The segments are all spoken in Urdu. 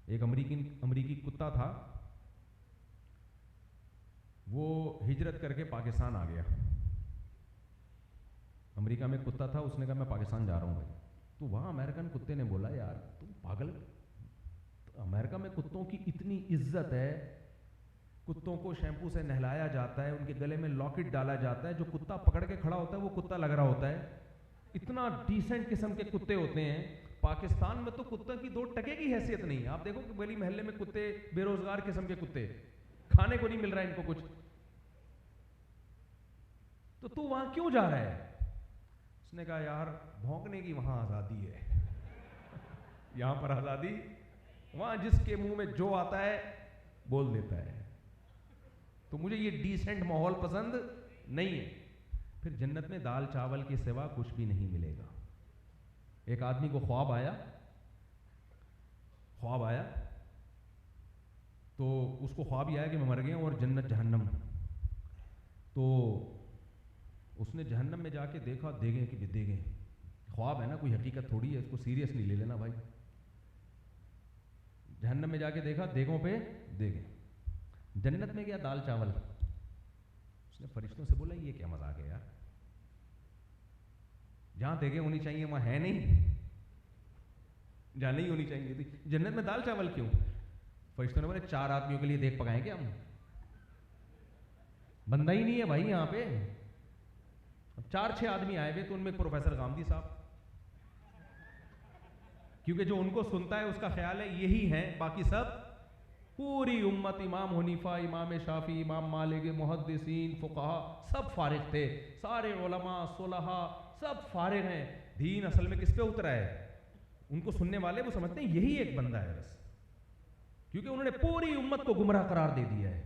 ایک امریکی کتا تھا، وہ ہجرت کر کے پاکستان آ گیا. امریکہ میں کتا تھا، اس نے کہا میں پاکستان جا رہا ہوں بھائی. تو وہاں امریکن کتے نے بولا یار تم پاگل، امریکہ میں کتوں کی اتنی عزت ہے، کتوں کو شیمپو سے نہلایا جاتا ہے، ان کے گلے میں لاکٹ ڈالا جاتا ہے، جو کتا پکڑ کے کھڑا ہوتا ہے وہ کتا لگ رہا ہوتا ہے، اتنا ڈیسنٹ قسم کے کتے ہوتے ہیں. پاکستان میں تو کتے کی 2 ٹکے کی حیثیت نہیں. آپ دیکھو کہ گلی محلے میں کتے، بے روزگار قسم کے کتے، کھانے کو نہیں مل رہا ہے ان کو کچھ. تو وہاں کیوں جا رہا ہے؟ اس نے کہا یار بھونکنے کی وہاں آزادی ہے، یہاں پر آزادی، وہاں جس کے منہ میں جو آتا ہے بول دیتا ہے. تو مجھے یہ ڈیسنٹ ماحول پسند نہیں ہے. پھر جنت میں دال چاول کے سوا کچھ بھی نہیں ملے گا. ایک آدمی کو خواب آیا تو اس کو خواب یہ آیا کہ میں مر گیا ہوں اور جنت جہنم. تو اس نے جہنم میں جا کے دیکھا، دیگیں خواب ہے نا، کوئی حقیقت تھوڑی ہے، اس کو سیریس نہیں لے لینا بھائی. جہنم میں جا کے دیکھا دیگوں پہ دیگیں، جنت میں گیا دال چاول. اس نے فرشتوں سے بولا یہ کیا مذاق ہے یار، جہاں دیگیں ہونی چاہیے وہاں ہے نہیں، جہاں نہیں ہونی چاہیے تھی جنت میں دال چاول کیوں؟ فرشتوں نے بولے 4 آدمیوں کے لیے دیکھ پکائیں گے ہم، بندہ ہی نہیں ہے بھائی یہاں پہ. 4-6 آدمی آئے ہوئے تو ان میں پروفیسر غامدی صاحب، کیونکہ جو ان کو سنتا ہے اس کا خیال ہے یہی ہیں، باقی سب پوری امت، امام حنیفہ، امام شافعی، امام مالک، محدثین، فقہا سب فارغ تھے، سارے علماء صلحاء سب فارغ ہیں. دین اصل میں کس پہ اترا ہے؟ ان کو سننے والے وہ سمجھتے ہیں یہی ایک بندہ ہے بس، کیونکہ انہوں نے پوری امت کو گمراہ قرار دے دیا ہے،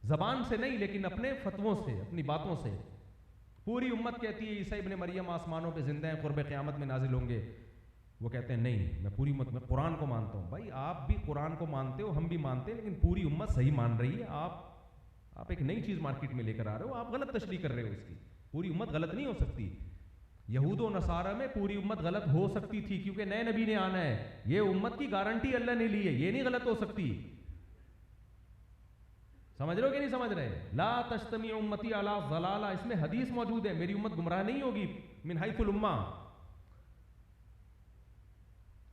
زبان سے نہیں لیکن اپنے فتووں سے، اپنی باتوں سے. پوری امت کہتی ہے عیسیٰ ابن مریم آسمانوں پہ زندہ ہیں، قرب قیامت میں نازل ہوں گے. وہ کہتے ہیں نہیں، میں پوری امت، میں قرآن کو مانتا ہوں. بھائی آپ بھی قرآن کو مانتے ہو، ہم بھی مانتے ہیں، لیکن پوری امت صحیح مان رہی ہے. آپ ایک نئی چیز مارکیٹ میں لے کر آ رہے ہو، آپ غلط تشریح کر رہے ہو. اس کی پوری امت غلط نہیں ہو سکتی. یہود و نصارہ میں پوری امت غلط ہو سکتی تھی کیونکہ نئے نبی نے آنا ہے، یہ امت کی گارنٹی اللہ نے لی ہے، یہ نہیں غلط ہو سکتی. سمجھ رہے ہو کہ نہیں سمجھ رہے؟ لا تجتمع امتی علی ضلالہ، اس میں حدیث موجود ہے، میری امت گمراہ نہیں ہوگی. من حیث الامہ.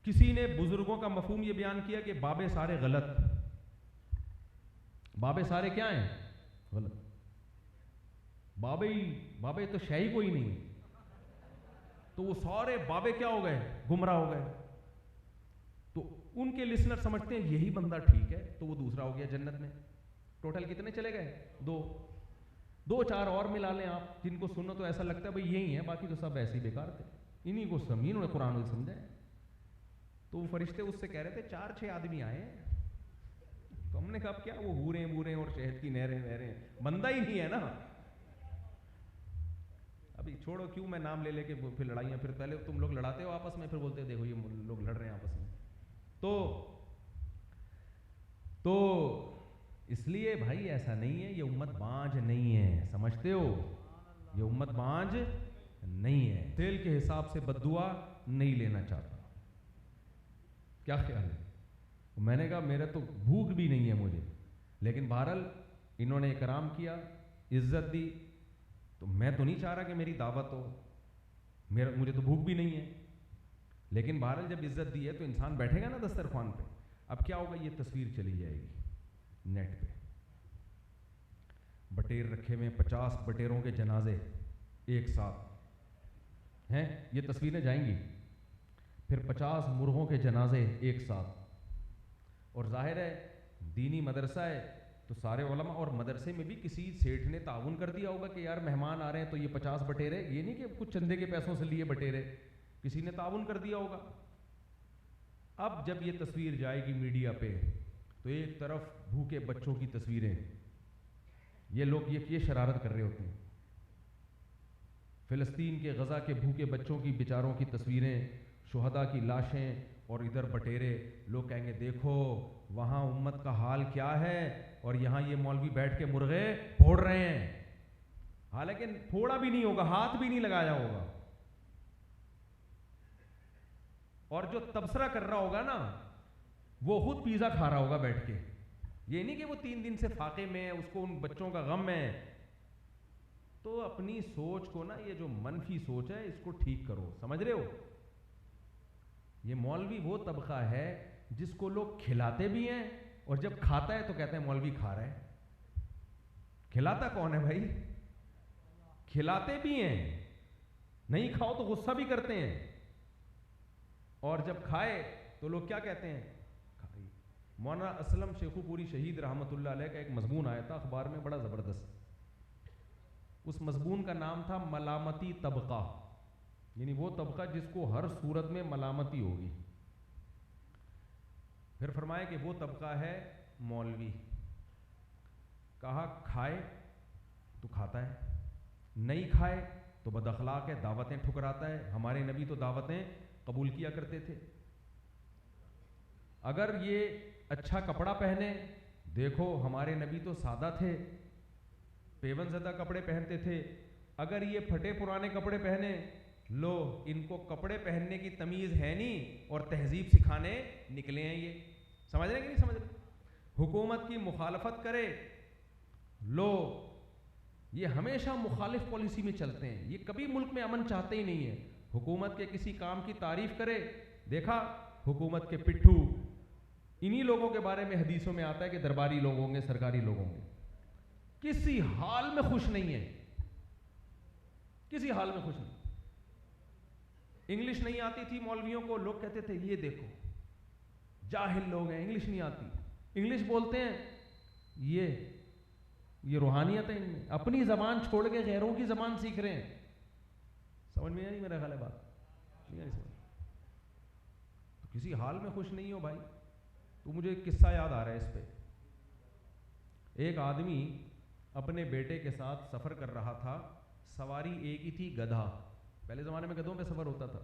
کسی نے بزرگوں کا مفہوم یہ بیان کیا کہ بابے سارے غلط، بابے سارے کیا ہیں؟ غلط. بابے تو شے کوئی نہیں، تو وہ سارے بابے کیا ہو گئے؟ گمراہ ہو گئے. تو ان کے لسنر سمجھتے ہیں یہی بندہ ٹھیک ہے، تو وہ دوسرا ہو گیا جنت میں. ٹوٹل کتنے چلے گئے؟ 2-4 اور ملا لیں آپ، جن کو سنو تو ایسا لگتا ہے بھئی یہی ہے، باقی تو سب ایسے ہی بیکار تھے، انہی کو انہوں نے قرآن کو سمجھا ہے. تو وہ فرشتے اس سے کہہ رہے تھے 4-6 آدمی آئے ہیں. تو ہم نے کہا کیا وہ حوریں اور شہد کی نہریں، بندہ ہی نہیں ہے نا. ابھی چھوڑو، کیوں میں نام لے کے پھر لڑائیاں، پھر پہلے تم لوگ لڑاتے ہو آپس میں، پھر بولتے دیکھو یہ لوگ لڑ رہے ہیں آپس میں. تو اس لیے بھائی ایسا نہیں ہے، یہ امت بانج نہیں ہے، سمجھتے ہو؟ یہ امت بانج نہیں ہے. تیل کے حساب سے بد دعا نہیں لینا چاہتا. کیا خیال ہے؟ میں نے کہا میرا تو بھوک بھی نہیں ہے مجھے، لیکن بہرحال انہوں نے اکرام کیا، عزت دی، تو میں تو نہیں چاہ رہا کہ میری دعوت ہو، مجھے تو بھوک بھی نہیں ہے. لیکن بہرحال جب عزت دی ہے تو انسان بیٹھے گا نا دسترخوان پہ. اب کیا ہوگا؟ یہ تصویر چلی جائے گی نیٹ پہ، بٹیر رکھے ہوئے 50 بٹیروں کے جنازے ایک ساتھ ہیں، یہ تصویریں جائیں گی. پھر 50 مرغوں کے جنازے ایک ساتھ. اور ظاہر ہے دینی مدرسہ ہے تو سارے علماء، اور مدرسے میں بھی کسی سیٹھ نے تعاون کر دیا ہوگا کہ یار مہمان آ رہے ہیں تو یہ 50 بٹیرے، یہ نہیں کہ کچھ چندے کے پیسوں سے لیے بٹیرے، کسی نے تعاون کر دیا ہوگا. اب جب یہ تصویر جائے گی میڈیا پہ تو ایک طرف بھوکے بچوں کی تصویریں، یہ لوگ یہ شرارت کر رہے ہوتے ہیں، فلسطین کے غزہ کے بھوکے بچوں کی بیچاروں کی تصویریں، شہداء کی لاشیں، اور ادھر بٹیرے. لوگ کہیں گے دیکھو وہاں امت کا حال کیا ہے، اور یہاں یہ مولوی بیٹھ کے مرغے پھوڑ رہے ہیں. حالانکہ پھوڑا بھی نہیں ہوگا، ہاتھ بھی نہیں لگایا ہوگا. اور جو تبصرہ کر رہا ہوگا نا وہ خود پیزا کھا رہا ہوگا بیٹھ کے. یہ نہیں کہ وہ 3 دن سے فاقے میں ہے, اس کو ان بچوں کا غم ہے. تو اپنی سوچ کو نا, یہ جو منفی سوچ ہے اس کو ٹھیک کرو. سمجھ رہے ہو؟ یہ مولوی وہ طبقہ ہے جس کو لوگ کھلاتے بھی ہیں اور جب کھاتا ہے تو کہتے ہیں مولوی کھا رہا ہے. کھلاتا کون ہے بھائی؟ کھلاتے بھی ہیں, نہیں کھاؤ تو غصہ بھی کرتے ہیں, اور جب کھائے تو لوگ کیا کہتے ہیں؟ کھائی. مولانا اسلم شیخو پوری شہید رحمۃ اللہ علیہ کا ایک مضمون آیا تھا اخبار میں, بڑا زبردست. اس مضمون کا نام تھا ملامتی طبقہ, یعنی وہ طبقہ جس کو ہر صورت میں ملامتی ہوگی. پھر فرمایا کہ وہ طبقہ ہے مولوی. کہا کھائے تو کھاتا ہے, نہیں کھائے تو بد اخلاق ہے, دعوتیں ٹھکراتا ہے. ہمارے نبی تو دعوتیں قبول کیا کرتے تھے. اگر یہ اچھا کپڑا پہنے, دیکھو ہمارے نبی تو سادہ تھے, پیون زدہ کپڑے پہنتے تھے. اگر یہ پھٹے پرانے کپڑے پہنے, لو ان کو کپڑے پہننے کی تمیز ہے نہیں اور تہذیب سکھانے نکلے ہیں یہ. سمجھ رہے کہ نہیں سمجھ رہے؟ حکومت کی مخالفت کرے, لو یہ ہمیشہ مخالف پالیسی میں چلتے ہیں, یہ کبھی ملک میں امن چاہتے ہی نہیں ہے. حکومت کے کسی کام کی تعریف کرے, دیکھا حکومت کے پٹھو. انہی لوگوں کے بارے میں حدیثوں میں آتا ہے کہ درباری لوگ ہوں گے, سرکاری لوگ ہوں گے. کسی حال میں خوش نہیں ہے, کسی حال میں خوش نہیں. انگلش نہیں آتی تھی مولویوں کو, لوگ کہتے تھے یہ دیکھو جاہل لوگ ہیں, انگلش نہیں آتی. انگلش بولتے ہیں, یہ روحانیت ہے ان میں, اپنی زبان چھوڑ کے غیروں کی زبان سیکھ رہے ہیں. سمجھ میں آئی میرا خیال ہے بات؟ نہیں آئی سمجھ؟ تو کسی حال میں خوش نہیں ہو بھائی. تو مجھے ایک قصہ یاد آ رہا ہے اس پہ. ایک آدمی اپنے بیٹے کے ساتھ سفر کر رہا تھا, سواری ایک ہی تھی, گدھا. پہلے زمانے میں گدھوں پہ سفر ہوتا تھا.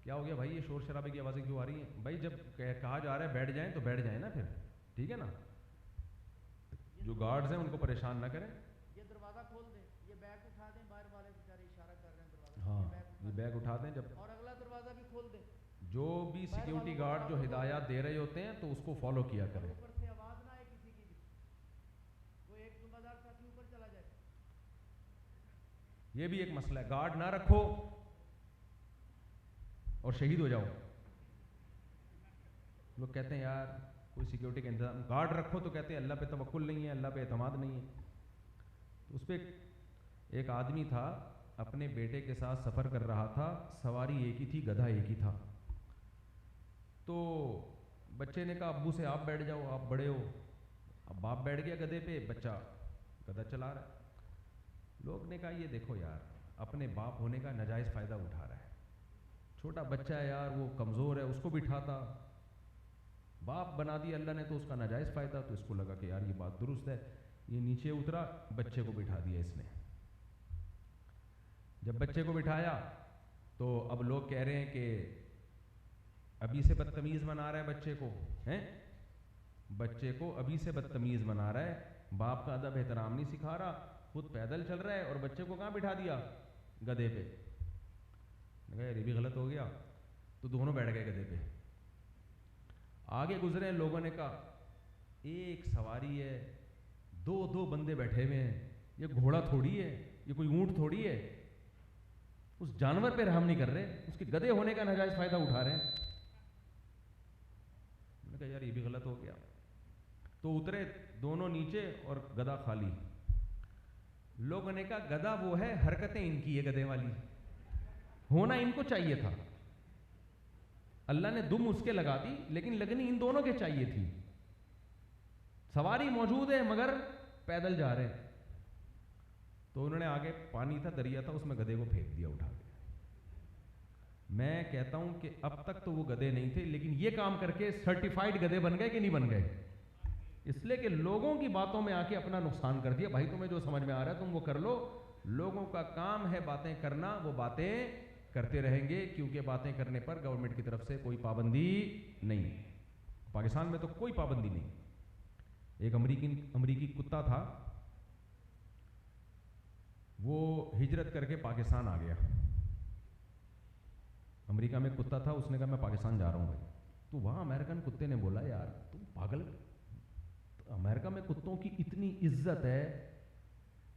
کیا ہو گیا بھائی, یہ شور شرابے کی آوازیں کیوں آ رہی ہیں؟ بھائی جب کہا جا رہا ہے بیٹھ جائیں تو بیٹھ جائیں نا پھر, ٹھیک ہے نا. جو گارڈز ہیں ان کو پریشان نہ کریں. یہ دروازہ کھول دیں, یہ بیگ اٹھا دیں, باہر والے بیچارے اشارہ کر رہے ہیں دروازہ. ہاں یہ بیگ اٹھا دیں, جب اور اگلا دروازہ بھی کھول دیں. جو بھی سیکیورٹی گارڈ جو ہدایات دے رہے ہوتے ہیں تو اس کو فالو کیا کریں. اوپر سے آواز نہ آئے کسی کی بھی, وہ ایک ذمہ دار ساتھی اوپر چلا جائے. یہ بھی ایک مسئلہ ہے, گارڈ نہ رکھو اور شہید ہو جاؤ. لوگ کہتے ہیں یار کوئی سیکیورٹی کا انتظام, گارڈ رکھو تو کہتے ہیں اللہ پہ توکل نہیں ہے, اللہ پہ اعتماد نہیں ہے. تو اس پہ ایک آدمی تھا, اپنے بیٹے کے ساتھ سفر کر رہا تھا, سواری ایک ہی تھی, گدھا ایک ہی تھا. تو بچے نے کہا ابو سے آپ بیٹھ جاؤ, آپ بڑے ہو. اب باپ بیٹھ گیا گدھے پہ, بچہ گدھا چلا رہا ہے. لوگ نے کہا یہ دیکھو یار, اپنے باپ ہونے کا ناجائز فائدہ اٹھا رہا ہے. چھوٹا بچہ ہے یار, وہ کمزور ہے, اس کو بٹھاتا, باپ بنا دیا اللہ نے تو اس کا ناجائز فائدہ. تو اس کو لگا کہ یار یہ بات درست ہے, یہ نیچے اترا, بچے کو بٹھا دیا اس نے. جب بچے کو بٹھایا تو اب لوگ کہہ رہے ہیں کہ ابھی سے بدتمیز بنا رہا ہے بچے کو, ہیں بچے کو ابھی سے بدتمیز بنا رہا ہے, باپ کا ادب احترام نہیں سکھا رہا, خود پیدل چل رہا ہے اور بچے کو کہاں بٹھا دیا؟ گدھے پہ. یہ بھی غلط ہو گیا. تو دونوں بیٹھ گئے گدھے پہ. آگے گزرے ہیں, لوگوں نے کہا ایک سواری ہے, دو بندے بیٹھے ہوئے ہیں, یہ گھوڑا تھوڑی ہے, یہ کوئی اونٹ تھوڑی ہے. اس جانور پہ رحم نہیں کر رہے, اس کے گدھے ہونے کا ناجائز فائدہ اٹھا رہے ہیں. میں نے کہا یار یہ بھی غلط ہو گیا. تو اترے دونوں نیچے اور گدھا خالی. لوگوں نے کہا گدھا وہ ہے, حرکتیں ان کی ہے گدھے والی, ہونا ان کو چاہیے تھا. اللہ نے دم اس کے لگا دی, لیکن لگنی ان دونوں کے چاہیے تھی. سواری موجود ہے مگر پیدل جا رہے ہیں. تو انہوں نے آگے پانی تھا, دریا تھا, اس میں گدھے کو پھینک دیا اٹھا کے. میں کہتا ہوں کہ اب تک تو وہ گدھے نہیں تھے, لیکن یہ کام کر کے سرٹیفائڈ گدھے بن گئے کہ نہیں بن گئے؟ اس لیے کہ لوگوں کی باتوں میں آ کے اپنا نقصان کر دیا. بھائی تمہیں جو سمجھ میں آ رہا ہے تم وہ کر لو. لوگوں کا کام ہے باتیں کرنا, وہ باتیں کرتے رہیں گے, کیونکہ باتیں کرنے پر گورنمنٹ کی طرف سے کوئی پابندی نہیں. پاکستان میں تو کوئی پابندی نہیں. ایک امریکی کتا تھا, وہ ہجرت کر کے پاکستان آ گیا. امریکہ میں کتا تھا, اس نے کہا میں پاکستان جا رہا ہوں بھائی. تو وہاں امریکن کتے نے بولا یار تم پاگل, امریکہ میں کتوں کی اتنی عزت ہے,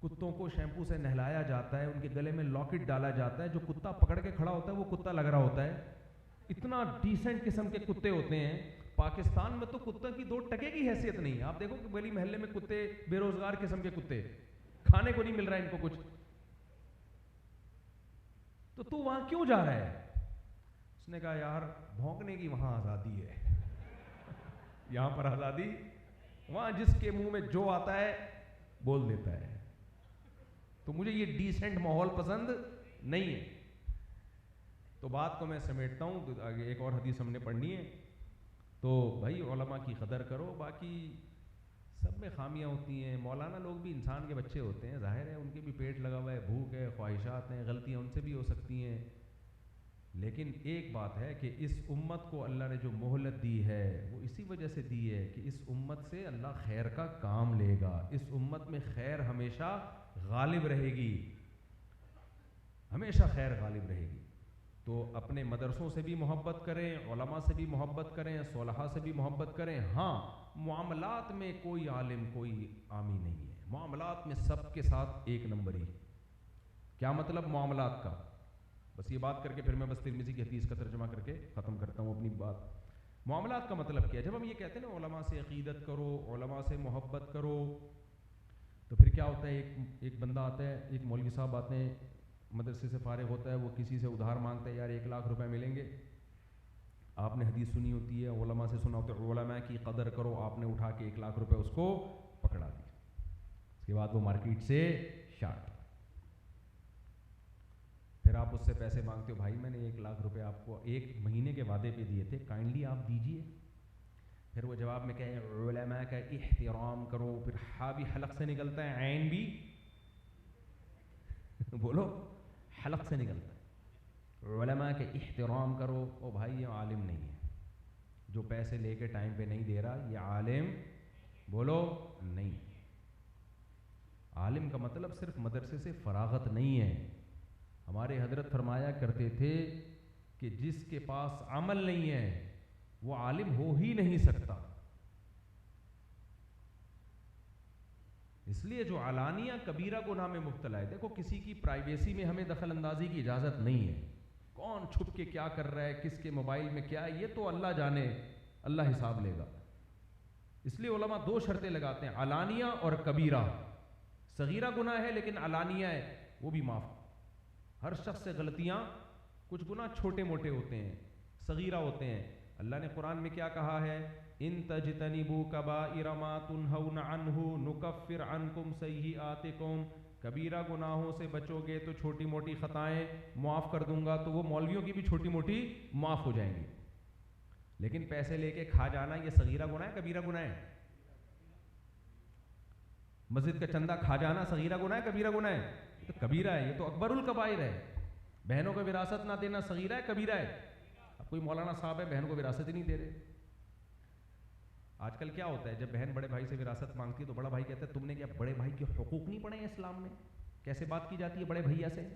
کتوں کو شیمپو سے نہلایا جاتا ہے, ان کے گلے میں لاکٹ ڈالا جاتا ہے, جو کتا پکڑ کے کھڑا ہوتا ہے وہ کتا لگ رہا ہوتا ہے, اتنا ڈیسنٹ قسم کے کتے ہوتے ہیں. پاکستان میں تو کتے کی 2 ٹکے کی حیثیت نہیں. آپ دیکھو کہ گلی محلے میں کتے, بے روزگار قسم کے کتے, کھانے کو نہیں مل رہا ہے ان کو کچھ, تو وہاں کیوں جا رہا ہے؟ اس نے کہا یار بھونکنے کی وہاں آزادی ہے, یہاں پر آزادی, وہاں جس کے منہ میں جو آتا ہے بول دیتا ہے. تو مجھے یہ ڈیسنٹ ماحول پسند نہیں ہے. تو بات کو میں سمیٹتا ہوں, تو آگے ایک اور حدیث ہم نے پڑھنی ہے. تو بھائی علماء کی قدر کرو, باقی سب میں خامیاں ہوتی ہیں. مولانا لوگ بھی انسان کے بچے ہوتے ہیں, ظاہر ہے ان کے بھی پیٹ لگا ہوا ہے, بھوک ہے, خواہشات ہیں, غلطیاں ان سے بھی ہو سکتی ہیں. لیکن ایک بات ہے کہ اس امت کو اللہ نے جو مہلت دی ہے وہ اسی وجہ سے دی ہے کہ اس امت سے اللہ خیر کا کام لے گا. اس امت میں خیر ہمیشہ غالب رہے گی, ہمیشہ خیر غالب رہے گی. تو اپنے مدرسوں سے بھی محبت کریں, علماء سے بھی محبت کریں, صلحاء سے بھی محبت کریں. ہاں معاملات میں کوئی عالم کوئی عامی نہیں ہے, معاملات میں سب کے ساتھ ایک نمبری. کیا مطلب معاملات کا؟ بس یہ بات کر کے پھر میں بس ترمذی کی حدیث کا ترجمہ کر کے ختم کرتا ہوں اپنی بات. معاملات کا مطلب کیا ہے؟ جب ہم یہ کہتے ہیں نا علماء سے عقیدت کرو, علماء سے محبت کرو, تو پھر کیا ہوتا ہے؟ ایک بندہ آتا ہے, ایک مولوی صاحب آتے ہیں, مدرسے سے فارغ ہوتا ہے, وہ کسی سے ادھار مانگتا ہے, یار 1 لاکھ روپے ملیں گے. آپ نے حدیث سنی ہوتی ہے, علماء سے سنا ہوتا ہے, علماء کی قدر کرو, آپ نے اٹھا کے 1 لاکھ روپے اس کو پکڑا دیا. اس کے بعد وہ مارکیٹ سے شارٹ, پھر آپ اس سے پیسے مانگتے ہو, بھائی میں نے 1 لاکھ روپے آپ کو 1 مہینے کے وعدے پہ دیے تھے, کائنڈلی آپ دیجئے. پھر وہ جواب میں کہے علماء کا احترام کرو, پھر ہا بھی حلق سے نکلتا ہے, عین بھی بولو حلق سے نکلتا ہے. علماء کے احترام کرو. او بھائی یہ عالم نہیں ہے, جو پیسے لے کے ٹائم پہ نہیں دے رہا, یہ عالم بولو نہیں. عالم کا مطلب صرف مدرسے سے فراغت نہیں ہے. ہمارے حضرت فرمایا کرتے تھے کہ جس کے پاس عمل نہیں ہے وہ عالم ہو ہی نہیں سکتا. اس لیے جو علانیہ کبیرہ گناہ میں مبتلا ہے, دیکھو کسی کی پرائیویسی میں ہمیں دخل اندازی کی اجازت نہیں ہے. کون چھپ کے کیا کر رہا ہے, کس کے موبائل میں کیا ہے, یہ تو اللہ جانے, اللہ حساب لے گا. اس لیے علماء 2 شرطیں لگاتے ہیں, علانیہ اور کبیرہ. صغیرہ گناہ ہے لیکن علانیہ ہے وہ بھی معاف. ہر شخص سے غلطیاں, کچھ گناہ چھوٹے موٹے ہوتے ہیں, صغیرہ ہوتے ہیں. اللہ نے قرآن میں کیا کہا ہے؟ ان تجتنبوا کبائر ما تنہون عنہ نکفر عنکم سیئاتکم. کبیرہ گناہوں سے بچو گے تو چھوٹی موٹی خطائیں معاف کر دوں گا. تو وہ مولویوں کی بھی چھوٹی موٹی معاف ہو جائیں گی. لیکن پیسے لے کے کھا جانا یہ صغیرہ گناہ ہے, کبیرہ گناہ ہے؟ مسجد کا چندہ کھا جانا صغیرہ گناہ ہے, کبیرہ گناہ ہے؟ یہ تو کبیرہ ہے, یہ تو اکبر الکبائر ہے. بہنوں کو وراثت نہ دینا صغیرہ ہے, کبیرہ ہے؟ اب کوئی مولانا صاحب ہے بہن کو وراثت ہی نہیں دے رہے. آج کل کیا ہوتا ہے, جب بہن بڑے بھائی سے وراثت مانگتی ہے تو بڑا بھائی کہتا ہے تم نے کیا بڑے بھائی کے حقوق نہیں پڑھے ہیں اسلام میں؟ کیسے بات کی جاتی ہے بڑے بھیا سے؟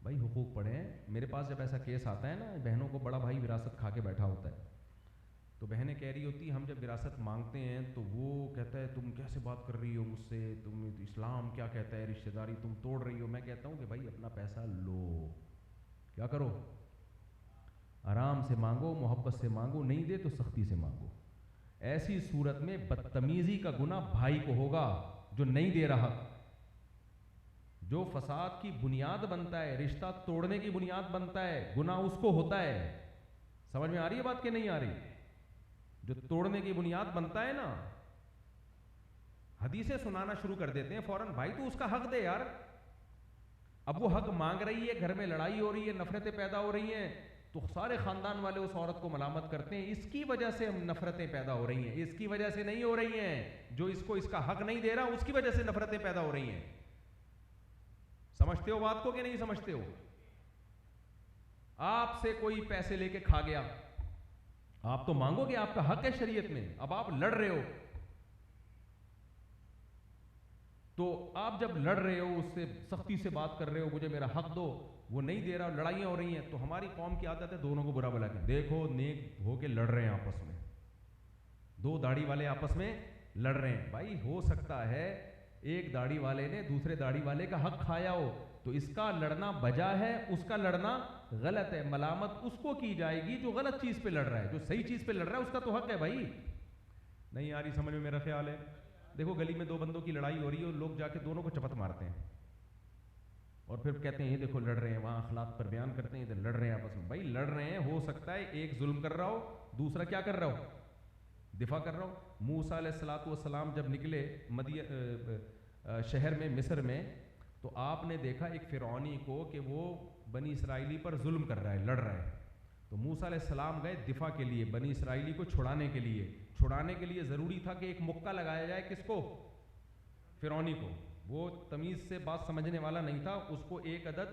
بھائی حقوق پڑھے ہیں. میرے پاس جب ایسا کیس آتا ہے نا, بہنوں کو بڑا بھائی وراثت کھا کے بیٹھا ہوتا ہے, تو بہنیں کہہ رہی ہوتی ہیں ہم جب وراثت مانگتے ہیں تو وہ کہتا ہے تم کیسے بات کر رہی ہو مجھ سے, تم اسلام کیا کہتا ہے, رشتہ داری تم توڑ رہی ہو. میں کہتا ہوں کہ بھائی اپنا پیسہ لو, کیا کرو, آرام سے مانگو, محبت سے مانگو, نہیں دے تو سختی سے مانگو. ایسی صورت میں بدتمیزی کا گناہ بھائی کو ہوگا جو نہیں دے رہا. جو فساد کی بنیاد بنتا ہے, رشتہ توڑنے کی بنیاد بنتا ہے, گناہ اس کو ہوتا ہے. سمجھ میں آ رہی ہے بات کہ نہیں آ رہی؟ جو توڑنے کی بنیاد بنتا ہے نا, حدیثیں سنانا شروع کر دیتے ہیں فوراً, بھائی تو اس کا حق دے یار. اب وہ حق مانگ رہی ہے, گھر میں لڑائی ہو رہی ہے, نفرتیں پیدا ہو رہی ہیں, تو سارے خاندان والے اس عورت کو ملامت کرتے ہیں, اس کی وجہ سے نفرتیں پیدا ہو رہی ہیں. اس کی وجہ سے نہیں ہو رہی ہیں, جو اس کو اس کا حق نہیں دے رہا اس کی وجہ سے نفرتیں پیدا ہو رہی ہیں. سمجھتے ہو بات کو کہ نہیں سمجھتے ہو؟ آپ سے کوئی پیسے لے کے کھا گیا, آپ تو مانگو گے, آپ کا حق ہے شریعت میں. اب آپ لڑ رہے ہو, تو آپ جب لڑ رہے ہو, اس سے سختی سے بات کر رہے ہو, مجھے میرا حق دو, وہ نہیں دے رہا, لڑائیاں ہو رہی ہیں, تو ہماری قوم کی عادت ہے دونوں کو برا بلا کے دیکھو نیک ہو کے لڑ رہے ہیں آپس میں, دو داڑھی والے آپس میں لڑ رہے ہیں. بھائی ہو سکتا ہے ایک داڑھی والے نے دوسرے داڑھی والے کا حق کھایا ہو, تو اس کا لڑنا بجا ہے, اس کا لڑنا غلط ہے. ملامت اس کو کی جائے گی جو غلط چیز پہ لڑ رہا ہے, جو صحیح چیز پہ لڑ رہا ہے اس کا تو حق ہے. بھائی نہیں آ رہی سمجھ میں میرا خیال ہے. دیکھو گلی میں دو بندوں کی لڑائی ہو رہی ہے اور لوگ جا کے دونوں کو چپت مارتے ہیں اور پھر کہتے ہیں یہ دیکھو لڑ رہے ہیں, وہاں اخلاق پر بیان کرتے ہیں, ادھر لڑ رہے ہیں آپس میں. بھائی لڑ رہے ہیں, ہو سکتا ہے ایک ظلم کر رہا ہو, دوسرا کیا کر رہا ہو, دفاع کر رہا ہو. موسیٰ علیہ الصلوۃ والسلام جب نکلے شہر میں مصر میں, تو آپ نے دیکھا ایک فرعونی کو کہ وہ بنی اسرائیلی پر ظلم کر رہا ہے, لڑ رہا ہے. تو موسیٰ علیہ السلام گئے دفاع کے لیے, بنی اسرائیلی کو چھڑانے کے لیے. چھڑانے کے لیے ضروری تھا کہ ایک مکہ لگایا جائے, کس کو, فرعونی کو. وہ تمیز سے بات سمجھنے والا نہیں تھا, اس کو ایک عدد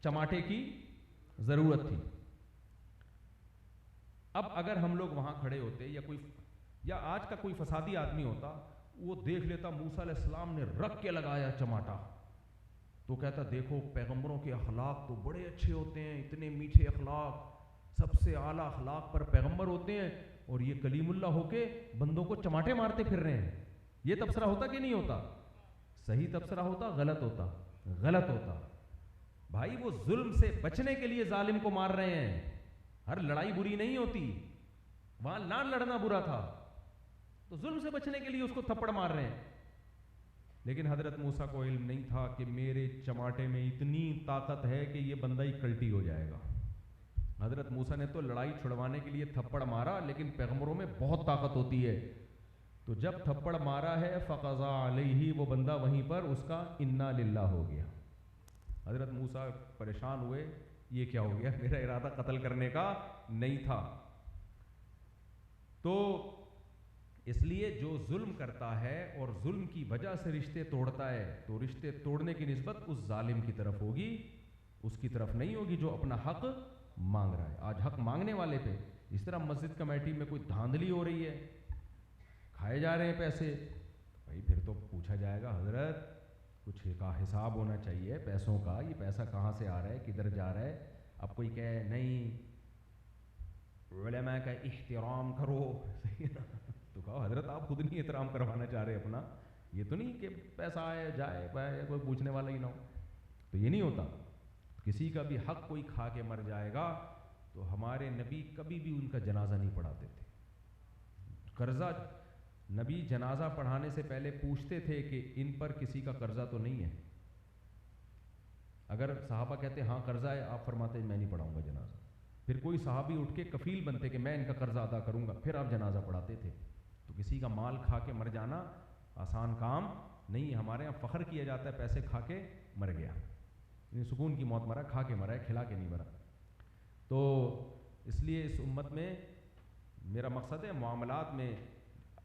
چماٹے کی ضرورت تھی. اب اگر ہم لوگ وہاں کھڑے ہوتے یا آج کا کوئی فسادی آدمی ہوتا, وہ دیکھ لیتا موسیٰ علیہ السلام نے رکھ کے لگایا چماٹا, تو کہتا دیکھو پیغمبروں کے اخلاق تو بڑے اچھے ہوتے ہیں, اتنے میٹھے اخلاق, سب سے اعلیٰ اخلاق پر پیغمبر ہوتے ہیں, اور یہ کلیم اللہ ہو کے بندوں کو چماٹے مارتے پھر رہے ہیں. یہ تبصرہ ہوتا کہ نہیں ہوتا؟ صحیح تبصرہ ہوتا, غلط ہوتا, غلط ہوتا. بھائی وہ ظلم سے بچنے کے لیے ظالم کو مار رہے ہیں. ہر لڑائی بری نہیں ہوتی, وہاں نہ لڑنا برا تھا تو ظلم سے بچنے کے لیے اس کو تھپڑ مار رہے ہیں. لیکن حضرت موسیٰ کو علم نہیں تھا کہ میرے چماٹے میں اتنی طاقت ہے کہ یہ بندہ ہی کلٹی ہو جائے گا. حضرت موسیٰ نے تو لڑائی چھڑوانے کے لیے تھپڑ مارا, لیکن پیغمبروں میں بہت طاقت ہوتی ہے. تو جب تھپڑ مارا ہے فقضا علیہ, وہ بندہ وہیں پر اس کا انا للہ ہو گیا. حضرت موسیٰ پریشان ہوئے, یہ کیا ہو گیا, میرا ارادہ قتل کرنے کا نہیں تھا. تو اس لیے جو ظلم کرتا ہے اور ظلم کی وجہ سے رشتے توڑتا ہے, تو رشتے توڑنے کی نسبت اس ظالم کی طرف ہوگی, اس کی طرف نہیں ہوگی جو اپنا حق مانگ رہا ہے. آج حق مانگنے والے پہ اس طرح مسجد کمیٹی میں کوئی دھاندلی ہو رہی ہے, کھائے جا رہے ہیں پیسے, بھائی پھر تو پوچھا جائے گا حضرت کچھ کا حساب ہونا چاہیے پیسوں کا, یہ پیسہ کہاں سے آ رہا ہے, کدھر جا رہا ہے. اب کوئی کہے نہیں علماء کا احترام کرو, تو کہو حضرت آپ خود نہیں احترام کروانا چاہ رہے اپنا, یہ تو نہیں کہ پیسہ آئے جائے کوئی پوچھنے والا ہی نہ ہو. تو یہ نہیں ہوتا. کسی کا بھی حق کوئی کھا کے مر جائے گا تو ہمارے نبی کبھی بھی ان کا جنازہ نہیں پڑھاتے تھے. قرضہ نبی جنازہ پڑھانے سے پہلے پوچھتے تھے کہ ان پر کسی کا قرضہ تو نہیں ہے. اگر صحابہ کہتے ہاں قرضہ ہے, آپ فرماتے میں نہیں پڑھاؤں گا جنازہ. پھر کوئی صحابی اٹھ کے کفیل بنتے کہ میں ان کا قرضہ ادا کروں گا, پھر آپ جنازہ پڑھاتے تھے. تو کسی کا مال کھا کے مر جانا آسان کام نہیں ہے. ہمارے یہاں فخر کیا جاتا ہے پیسے کھا کے مر گیا, سکون کی موت مرا, کھا کے مرا ہے, کھلا کے نہیں مرا. تو اس لیے اس امت میں میرا مقصد ہے معاملات میں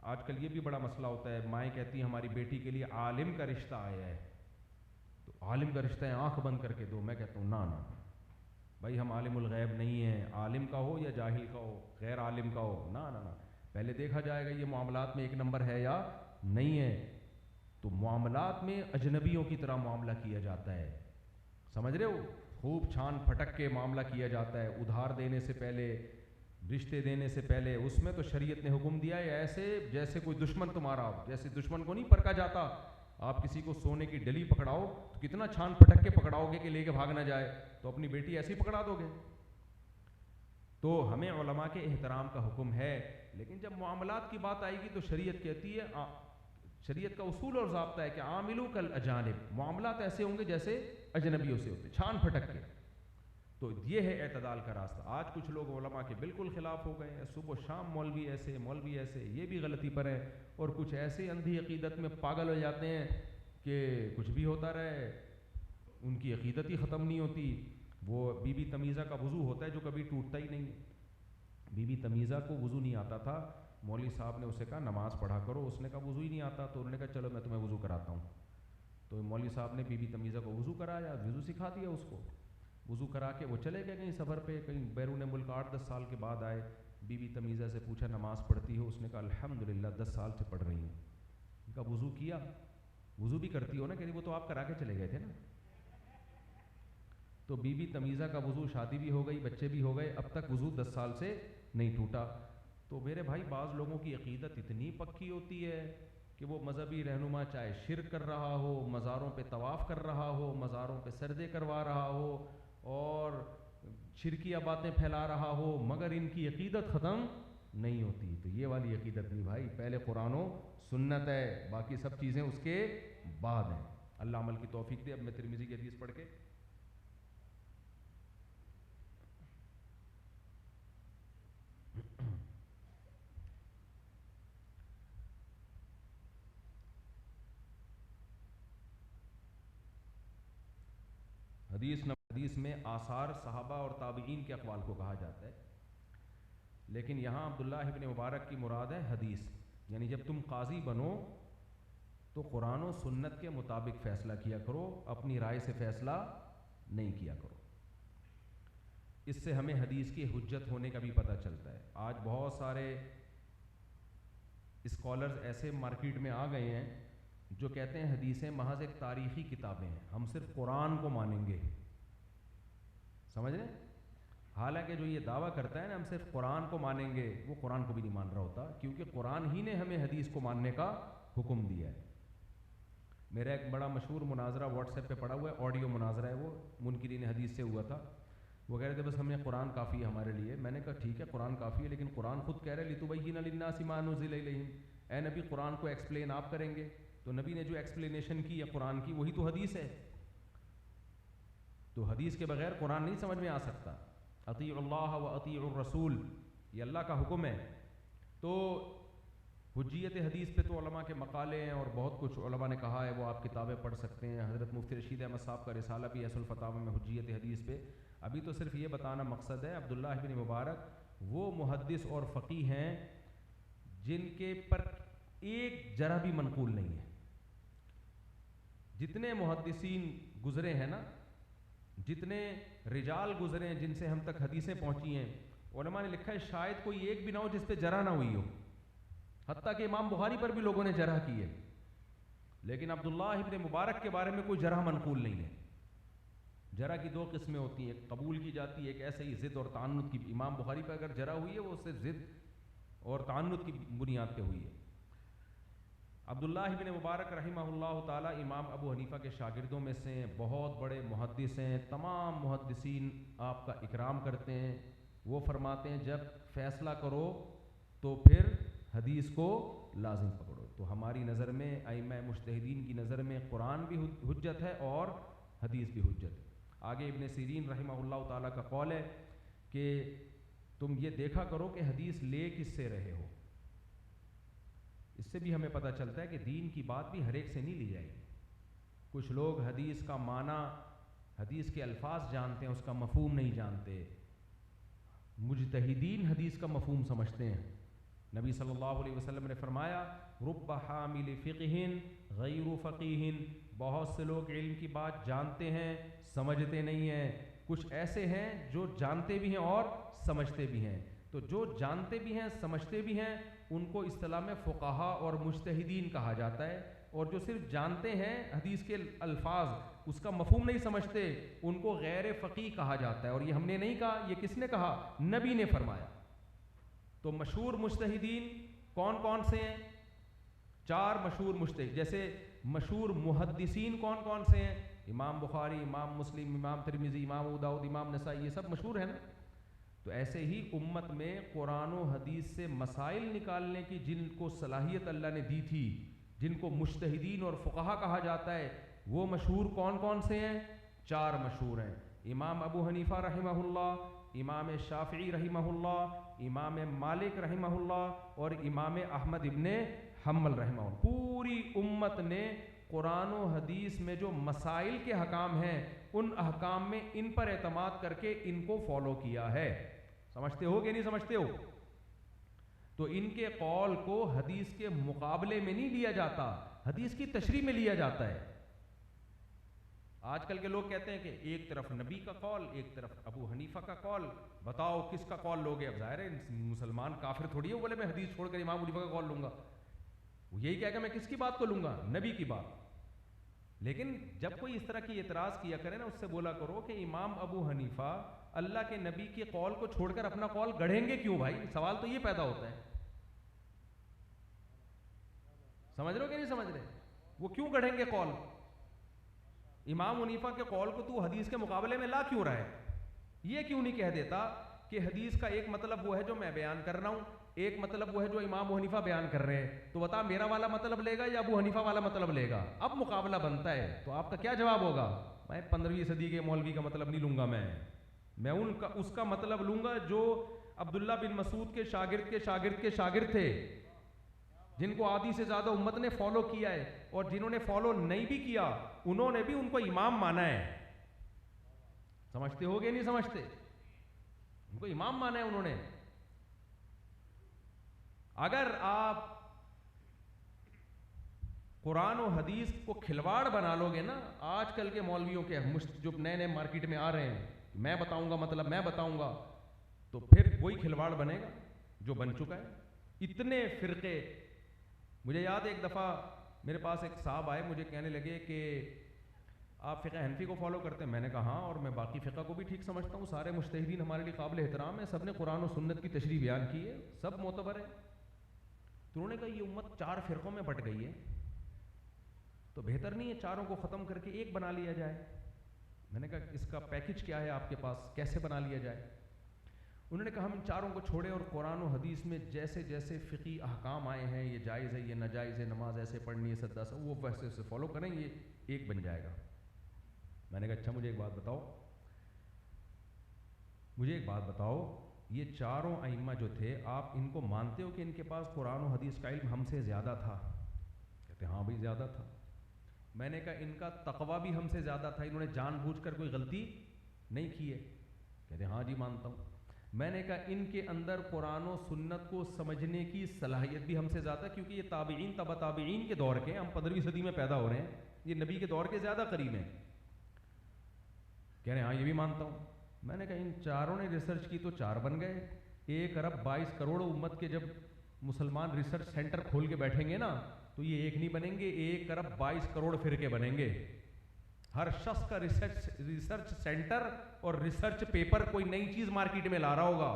آج کل یہ بھی بڑا مسئلہ ہوتا ہے. مائیں کہتی ہیں ہماری بیٹی کے لیے عالم کا رشتہ آیا ہے, تو عالم کا رشتہ ہے آنکھ بند کر کے دو. میں کہتا ہوں نہ بھائی ہم عالم الغیب نہیں ہیں, عالم کا ہو یا جاہل کا ہو, غیر عالم کا ہو, نہ پہلے دیکھا جائے گا یہ معاملات میں ایک نمبر ہے یا نہیں ہے. تو معاملات میں اجنبیوں کی طرح معاملہ کیا جاتا ہے, سمجھ رہے ہو, خوب چھان پھٹک کے معاملہ کیا جاتا ہے. ادھار دینے سے پہلے, رشتے دینے سے پہلے, اس میں تو شریعت نے حکم دیا ہے ایسے جیسے کوئی دشمن تمہارا, جیسے دشمن کو نہیں پرکھا جاتا. آپ کسی کو سونے کی ڈلی پکڑاؤ تو کتنا چھان پھٹک کے پکڑاؤ گے کہ لے کے بھاگ نہ جائے, تو اپنی بیٹی ایسی پکڑا دو گے. تو ہمیں علماء کے احترام کا حکم ہے, لیکن جب معاملات کی بات آئے گی تو شریعت کہتی ہے, شریعت کا اصول اور ضابطہ ہے کہ عاملو کل اجانب, معاملات ایسے ہوں گے جیسے اجنبیوں سے ہوتے, چھان پھٹک کے. تو یہ ہے اعتدال کا راستہ. آج کچھ لوگ علماء کے بالکل خلاف ہو گئے ہیں, صبح و شام مولوی ایسے, یہ بھی غلطی پر ہیں. اور کچھ ایسے اندھی عقیدت میں پاگل ہو جاتے ہیں کہ کچھ بھی ہوتا رہے, ان کی عقیدت ہی ختم نہیں ہوتی. وہ بی بی تمیزہ کا وضو ہوتا ہے جو کبھی ٹوٹتا ہی نہیں. بی بی تمیزہ کو وضو نہیں آتا تھا, مولوی صاحب نے اسے کہا نماز پڑھا کرو, اس نے کہا وضو ہی نہیں آتا, تو انہوں نے کہا چلو میں تمہیں وضو کراتا ہوں. تو مولوی صاحب نے بی بی تمیزہ کو وضو کرایا, وضو سکھا دیا اس کو. وضو کرا کے وہ چلے گئے کہیں سفر پہ, کہیں بیرون ملک, 8-10 سال کے بعد آئے. بی بی تمیزہ سے پوچھا نماز پڑھتی ہو؟ اس نے کہا الحمدللہ 10 سال سے پڑھ رہی ہوں. کہا وضو کیا؟ وضو بھی کرتی ہو نا؟ کہ نہیں, وہ تو آپ کرا کے چلے گئے تھے نا. تو بی بی تمیزہ کا وضو، شادی بھی ہو گئی، بچے بھی ہو گئے، اب تک وضو 10 سال سے نہیں ٹوٹا. تو میرے بھائی بعض لوگوں کی عقیدت اتنی پکی ہوتی ہے کہ وہ مذہبی رہنما چاہے شرک کر رہا ہو، مزاروں پہ طواف کر رہا ہو، مزاروں پہ سجدے کروا رہا ہو اور شرکیہ باتیں پھیلا رہا ہو، مگر ان کی عقیدت ختم نہیں ہوتی. تو یہ والی عقیدت نہیں بھائی، پہلے قرآن و سنت ہے، باقی سب چیزیں اس کے بعد ہیں. اللہ عمل کی توفیق دے. اب میں ترمذی کی حدیث پڑھ کے حدیث میں آثار صحابہ اور تابعین کے اقوال کو کہا جاتا ہے، لیکن یہاں عبداللہ ابن مبارک کی مراد ہے حدیث. یعنی جب تم قاضی بنو تو قرآن و سنت کے مطابق فیصلہ کیا کرو، اپنی رائے سے فیصلہ نہیں کیا کرو. اس سے ہمیں حدیث کی حجت ہونے کا بھی پتہ چلتا ہے. آج بہت سارے اسکالرز ایسے مارکیٹ میں آ گئے ہیں جو کہتے ہیں حدیثیں محض ایک تاریخی کتابیں ہیں، ہم صرف قرآن کو مانیں گے. سمجھ رہے ہیں؟ حالانکہ جو یہ دعویٰ کرتا ہے نا ہم صرف قرآن کو مانیں گے، وہ قرآن کو بھی نہیں مان رہا ہوتا، کیونکہ قرآن ہی نے ہمیں حدیث کو ماننے کا حکم دیا ہے. میرا ایک بڑا مشہور مناظرہ واٹس ایپ پہ پڑا ہوا ہے، آڈیو مناظرہ ہے، وہ منکرین حدیث سے ہوا تھا. وہ کہہ رہے تھے بس ہمیں قرآن کافی ہے ہمارے لیے. میں نے کہا ٹھیک ہے قرآن کافی ہے، لیکن قرآن خود کہہ رہے لِتُبَيِّنَ لِلنَّاسِ مَا نُزِّلَ إِلَيْهِمْ. اے نبی قرآن کو ایکسپلین آپ کریں گے، تو نبی نے جو ایکسپلینیشن کی ہے قرآن کی وہی تو حدیث ہے. تو حدیث کے بغیر قرآن نہیں سمجھ میں آ سکتا. اطیعوا اللہ و اطیعوا الرسول، یہ اللہ کا حکم ہے. تو حجیت حدیث پہ تو علماء کے مقالے ہیں اور بہت کچھ علماء نے کہا ہے، وہ آپ کتابیں پڑھ سکتے ہیں. حضرت مفتی رشید احمد صاحب کا رسالہ بھی اصل فتاوی میں حجیت حدیث پہ. ابھی تو صرف یہ بتانا مقصد ہے عبداللہ ابن مبارک وہ محدث اور فقیہ ہیں جن کے پر ایک ذرا بھی منقول نہیں ہے. جتنے محدثین گزرے ہیں نا، جتنے رجال گزرے ہیں جن سے ہم تک حدیثیں پہنچی ہیں، علماء نے لکھا ہے شاید کوئی ایک بھی نہ ہو جس پہ جرح نہ ہوئی ہو. حتیٰ کہ امام بخاری پر بھی لوگوں نے جرح کی ہے، لیکن عبداللہ ابن مبارک کے بارے میں کوئی جرح منقول نہیں ہے. جرح کی دو قسمیں ہوتی ہیں، ایک قبول کی جاتی ہے، ایک ایسے ہی ضد اور تعنت کی. امام بخاری پہ اگر جرح ہوئی ہے وہ اس سے ضد اور تعنت کی بنیاد پہ ہوئی ہے. عبداللہ ابن مبارک رحمہ اللہ تعالی امام ابو حنیفہ کے شاگردوں میں سے ہیں، بہت بڑے محدث ہیں. تمام محدثین آپ کا اکرام کرتے ہیں. وہ فرماتے ہیں جب فیصلہ کرو تو پھر حدیث کو لازم پکڑو. تو ہماری نظر میں ائمہ مجتہدین کی نظر میں قرآن بھی حجت ہے اور حدیث بھی حجت ہے. آگے ابن سیرین رحمہ اللہ تعالیٰ کا قول ہے کہ تم یہ دیکھا کرو کہ حدیث لے کس سے رہے ہو. اس سے بھی ہمیں پتہ چلتا ہے کہ دین کی بات بھی ہر ایک سے نہیں لی جائے گی. کچھ لوگ حدیث کا معنی، حدیث کے الفاظ جانتے ہیں، اس کا مفہوم نہیں جانتے. مجتہدین حدیث کا مفہوم سمجھتے ہیں. نبی صلی اللہ علیہ وسلم نے فرمایا رب حامل فقہ غیر فقیہ، بہت سے لوگ علم کی بات جانتے ہیں سمجھتے نہیں ہیں. کچھ ایسے ہیں جو جانتے بھی ہیں اور سمجھتے بھی ہیں. تو جو جانتے بھی ہیں سمجھتے بھی ہیں ان کو اصطلاح میں فقہا اور مجتہدین کہا جاتا ہے، اور جو صرف جانتے ہیں حدیث کے الفاظ اس کا مفہوم نہیں سمجھتے ان کو غیر فقیہ کہا جاتا ہے. اور یہ ہم نے نہیں کہا، یہ کس نے کہا؟ نبی نے فرمایا. تو مشہور مجتہدین کون کون سے ہیں؟ 4 مشہور مجتہد. جیسے مشہور محدثین کون کون سے ہیں؟ امام بخاری، امام مسلم، امام ترمذی، امام ابو داؤد، امام نسائی، یہ سب مشہور ہیں نا. تو ایسے ہی امت میں قرآن و حدیث سے مسائل نکالنے کی جن کو صلاحیت اللہ نے دی تھی، جن کو مجتہدین اور فقہا کہا جاتا ہے، وہ مشہور کون کون سے ہیں؟ 4 مشہور ہیں. امام ابو حنیفہ رحمہ اللہ، امام شافعی رحمہ اللہ، امام مالک رحمہ اللہ اور امام احمد ابن حنبل رحمہ اللہ. پوری امت نے قرآن و حدیث میں جو مسائل کے احکام ہیں ان احکام میں ان پر اعتماد کر کے ان کو فالو کیا ہے. سمجھتے ہو کہ نہیں سمجھتے ہو؟ تو ان کے قول کو حدیث کے مقابلے میں نہیں لیا جاتا، حدیث کی تشریح میں لیا جاتا ہے. آج کل کے لوگ کہتے ہیں کہ ایک طرف نبی کا قول، ایک طرف ابو حنیفہ کا قول، بتاؤ کس کا قول لوگے؟ اب ظاہر ہے مسلمان کافر تھوڑی ہے بولے میں حدیث چھوڑ کر امام حنیفہ کا قول لوں گا. وہ یہی کہے گا میں کس کی بات کو لوں گا؟ نبی کی بات. لیکن جب کوئی اس طرح کی اعتراض کیا کرے نا، اس سے بولا کرو کہ امام ابو حنیفہ اللہ کے نبی کے قول کو چھوڑ کر اپنا قول گڑھیں گے کیوں بھائی؟ سوال تو یہ پیدا ہوتا ہے. سمجھ رہے ہو کہ نہیں سمجھ رہے؟ وہ کیوں گڑھیں گے قول؟ امام حنیفہ کے قول کو تو حدیث کے مقابلے میں لا کیوں رہا ہے؟ یہ کیوں نہیں کہہ دیتا کہ حدیث کا ایک مطلب وہ ہے جو میں بیان کر رہا ہوں، ایک مطلب وہ ہے جو امام ابو حنیفہ بیان کر رہے ہیں، تو بتا میرا والا مطلب لے گا یا ابو حنیفہ والا مطلب لے گا؟ اب مقابلہ بنتا ہے تو آپ کا کیا جواب ہوگا؟ میں 15ویں صدی کے مولوی کا مطلب نہیں لوں گا، میں اس کا مطلب لوں گا جو عبداللہ بن مسعود کے شاگرد کے شاگرد کے شاگرد تھے، جن کو آدھی سے زیادہ امت نے فالو کیا ہے، اور جنہوں نے فالو نہیں بھی کیا انہوں نے بھی ان کو امام مانا ہے. سمجھتے ہو گے نہیں سمجھتے؟ ان کو امام مانا ہے انہوں نے. اگر آپ قرآن و حدیث کو کھلواڑ بنا لو گے نا، آج کل کے مولویوں کے جو نئے نئے مارکیٹ میں آ رہے ہیں، میں بتاؤں گا مطلب میں بتاؤں گا، تو پھر وہی کھلواڑ بنے گا جو بن چکا ہے. اتنے فرقے. مجھے یاد ایک دفعہ میرے پاس ایک صاحب آئے، مجھے کہنے لگے کہ آپ فقہ حنفی کو فالو کرتے ہیں؟ میں نے کہا ہاں، اور میں باقی فقہ کو بھی ٹھیک سمجھتا ہوں، سارے مجتہدین ہمارے لیے قابل احترام ہیں، سب نے قرآن و سنت کی تشریح بیان کی ہے، سب معتبر ہے. تو انہوں نے کہا یہ امت 4 فرقوں میں بٹ گئی ہے، تو بہتر نہیں ہے چاروں کو ختم کر کے ایک بنا لیا جائے؟ میں نے کہا اس کا پیکج کیا ہے آپ کے پاس، کیسے بنا لیا جائے؟ انہوں نے کہا ہم ان چاروں کو چھوڑیں اور قرآن و حدیث میں جیسے جیسے فقہی احکام آئے ہیں، یہ جائز ہے، یہ ناجائز ہے، نماز ایسے پڑھنی ہے، سجدہ سے، وہ ویسے سے فالو کریں، یہ ایک بن جائے گا. میں نے کہا اچھا مجھے ایک بات بتاؤ، یہ چاروں ائمہ جو تھے آپ ان کو مانتے ہو کہ ان کے پاس قرآن و حدیث کا علم ہم سے زیادہ تھا؟ کہتے ہاں بھائی زیادہ تھا. میں نے کہا ان کا تقویٰ بھی ہم سے زیادہ تھا، انہوں نے جان بوجھ کر کوئی غلطی نہیں کی ہے؟ کہتے ہاں جی مانتا ہوں. میں نے کہا ان کے اندر قرآن و سنت کو سمجھنے کی صلاحیت بھی ہم سے زیادہ، کیونکہ یہ تابعین تبع تابعین کے دور کے، ہم 15ویں صدی میں پیدا ہو رہے ہیں، یہ نبی کے دور کے زیادہ قریب ہیں. کہہ رہے ہیں ہاں یہ بھی مانتا ہوں. میں نے کہا ان چاروں نے ریسرچ کی تو 4 بن گئے. 1 ارب 22 کروڑ امت کے جب مسلمان ریسرچ سینٹر کھول کے بیٹھیں گے نا تو یہ ایک نہیں بنیں گے، 1 ارب 22 کروڑ فرقے بنیں گے. ہر شخص کا ریسرچ سینٹر اور ریسرچ پیپر کوئی نئی چیز مارکیٹ میں لا رہا ہوگا.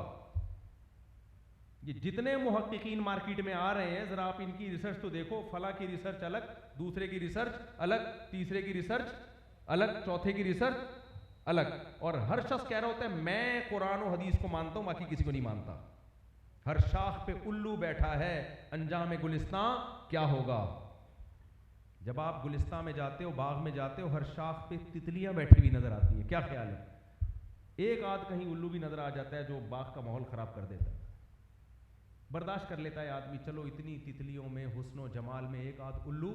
یہ جتنے محققین مارکیٹ میں آ رہے ہیں ذرا آپ ان کی ریسرچ تو دیکھو، فلاں کی ریسرچ الگ، دوسرے کی ریسرچ الگ، تیسرے کی ریسرچ الگ، چوتھے کی ریسرچ الگ، اور ہر شخص کہہ رہا ہوتا ہے میں قرآن و حدیث کو مانتا ہوں، باقی کسی کو نہیں مانتا. ہر شاخ پہ الو بیٹھا ہے، انجام گلستان کیا ہوگا؟ جب آپ گلستان میں جاتے ہو، باغ میں جاتے ہو، ہر شاخ پہ تتلیاں بیٹھی ہوئی نظر آتی ہیں، کیا خیال ہے؟ ایک آدھ کہیں الو بھی نظر آ جاتا ہے جو باغ کا ماحول خراب کر دیتا ہے. برداشت کر لیتا ہے آدمی، چلو اتنی تتلیوں میں، حسن و جمال میں ایک آدھ الو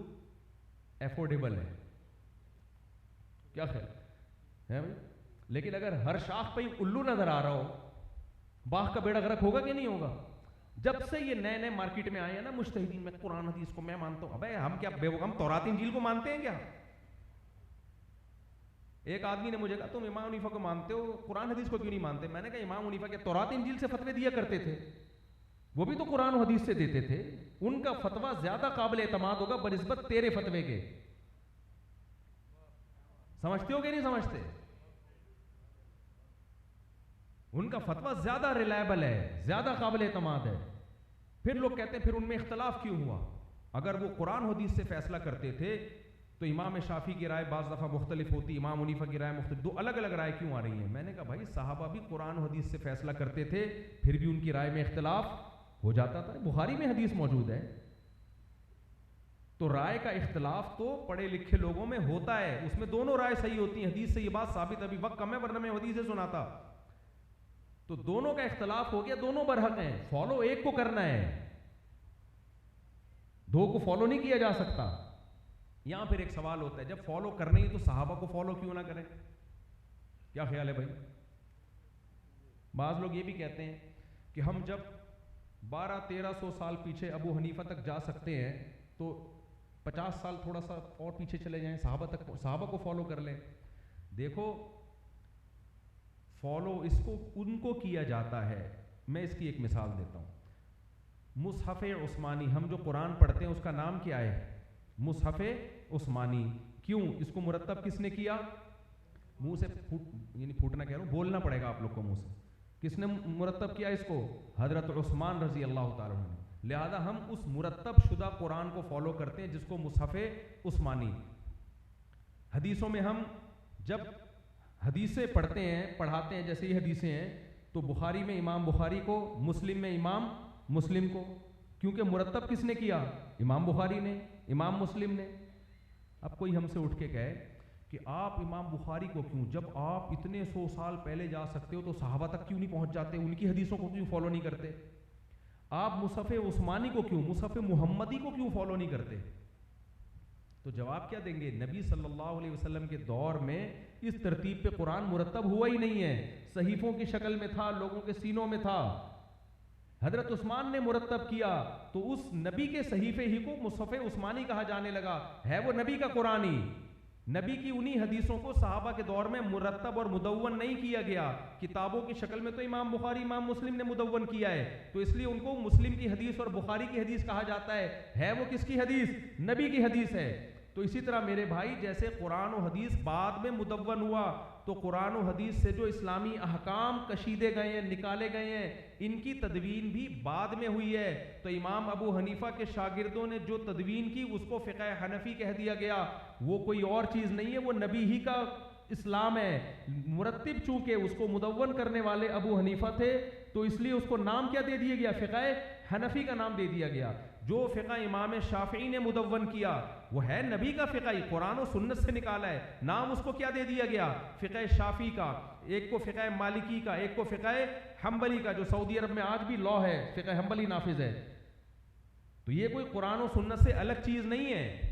افورڈیبل ہے، کیا خیال ہے بھائی؟ لیکن اگر ہر شاخ پہ ہی الو نظر آ رہا ہو، باغ کا بیڑا غرق ہوگا کہ نہیں ہوگا؟ جب سے یہ نئے نئے مارکیٹ میں آئے ہیں نا مجتہدین، میں قرآن حدیث کو میں مانتا ہوں. ابے ہم کیا ہم تورات انجیل کو مانتے ہیں کیا؟ ایک آدمی نے مجھے کہا تم امام حنیفہ کو مانتے ہو، قرآن حدیث کو کیوں نہیں مانتے؟ میں نے کہا امام حنیفہ کے تورات انجیل سے فتوے دیا کرتے تھے، وہ بھی تو قرآن و حدیث سے دیتے تھے، ان کا فتویٰ زیادہ قابل اعتماد ہوگا بنسبت تیرے فتوے کے. سمجھتے ہو کہ نہیں سمجھتے؟ ان کا فتویٰ زیادہ ریلائبل ہے، زیادہ قابل اعتماد ہے. پھر لوگ کہتے ہیں پھر ان میں اختلاف کیوں ہوا؟ اگر وہ قرآن حدیث سے فیصلہ کرتے تھے تو امام شافعی کی رائے بعض دفعہ مختلف ہوتی، امام حنیفہ کی رائے مختلف، 2 الگ الگ رائے کیوں آ رہی ہیں؟ میں نے کہا بھائی صحابہ بھی قرآن حدیث سے فیصلہ کرتے تھے، پھر بھی ان کی رائے میں اختلاف ہو جاتا تھا. بخاری میں حدیث موجود ہے. تو رائے کا اختلاف تو پڑھے لکھے لوگوں میں ہوتا ہے، اس میں دونوں رائے صحیح ہوتی ہیں. حدیث سے یہ بات ثابت، ابھی وقت کم ہے ورنہ میں حدیث سے سناتا. تو دونوں کا اختلاف ہو گیا، دونوں برحق ہیں، فالو ایک کو کرنا ہے، 2 کو فالو نہیں کیا جا سکتا. یہاں پھر ایک سوال ہوتا ہے جب فالو کرنے ہی تو صحابہ کو فالو کیوں نہ کریں؟ کیا خیال ہے بھائی؟ بعض لوگ یہ بھی کہتے ہیں کہ ہم جب 1200-1300 سال پیچھے ابو حنیفہ تک جا سکتے ہیں تو 50 سال تھوڑا سا اور پیچھے چلے جائیں، صحابہ کو فالو کر لیں. دیکھو فالو اس کو ان کو کیا جاتا ہے. میں اس کی ایک مثال دیتا ہوں. مصحف عثمانی، ہم جو قرآن پڑھتے ہیں اس کا نام کیا ہے؟ مصحف عثمانی. کیوں اس کو مرتب کس نے کیا؟ منہ سے یعنی پھوٹنا کہہ رہا ہوں، بولنا پڑے گا آپ لوگ کو منہ سے. کس نے مرتب کیا اس کو؟ حضرت عثمان رضی اللہ تعالیٰ عنہ. لہذا ہم اس مرتب شدہ قرآن کو فالو کرتے ہیں جس کو مصحف عثمانی. حدیثوں میں ہم جب حدیثیں پڑھتے ہیں پڑھاتے ہیں، جیسے یہ حدیثیں ہیں، تو بخاری میں امام بخاری کو، مسلم میں امام مسلم کو، کیونکہ مرتب کس نے کیا؟ امام بخاری نے، امام مسلم نے. اب کوئی ہم سے اٹھ کے کہے کہ آپ امام بخاری کو کیوں، جب آپ اتنے 100 سال پہلے جا سکتے ہو تو صحابہ تک کیوں نہیں پہنچ جاتے، ان کی حدیثوں کو کیوں فالو نہیں کرتے؟ آپ مصحف عثمانی کو کیوں، مصحف محمدی کو کیوں فالو نہیں کرتے؟ تو جواب کیا دیں گے؟ نبی صلی اللہ علیہ وسلم کے دور میں اس ترتیب پہ قرآن مرتب ہوا ہی نہیں ہے. صحیفوں کی شکل میں تھا، لوگوں کے سینوں میں تھا. حضرت عثمان نے مرتب کیا تو اس نبی کے صحیفے ہی کو مصحف عثمانی کہا جانے لگا. ہے وہ نبی کا قرآن ہی. نبی کی انہی حدیثوں کو صحابہ کے دور میں مرتب اور مدون نہیں کیا گیا. کتابوں کی شکل میں تو امام بخاری امام مسلم نے مدون کیا ہے، تو اس لیے ان کو مسلم کی حدیث اور بخاری کی حدیث کہا جاتا ہے. ہے وہ کس کی حدیث؟ نبی کی حدیث ہے. تو اسی طرح میرے بھائی، جیسے قرآن و حدیث بعد میں مدون ہوا، تو قرآن و حدیث سے جو اسلامی احکام کشیدے گئے ہیں، نکالے گئے ہیں، ان کی تدوین بھی بعد میں ہوئی ہے. تو امام ابو حنیفہ کے شاگردوں نے جو تدوین کی اس کو فقہ حنفی کہہ دیا گیا. وہ کوئی اور چیز نہیں ہے، وہ نبی ہی کا اسلام ہے. مرتب چونکہ اس کو مدون کرنے والے ابو حنیفہ تھے تو اس لیے اس کو نام کیا دے دیا گیا؟ فقہ حنفی کا نام دے دیا گیا. جو فقہ امام شافعی نے مدون کیا وہ ہے نبی کا فقہ، قرآن و سنت سے نکالا ہے. نام اس کو کیا دے دیا گیا؟ فقہ شافعی کا. ایک کو فقہ مالکی کا، ایک کو فقہ حنبلی کا، جو سعودی عرب میں آج بھی لا ہے، فقہ حنبلی نافذ ہے. تو یہ کوئی قرآن و سنت سے الگ چیز نہیں ہے،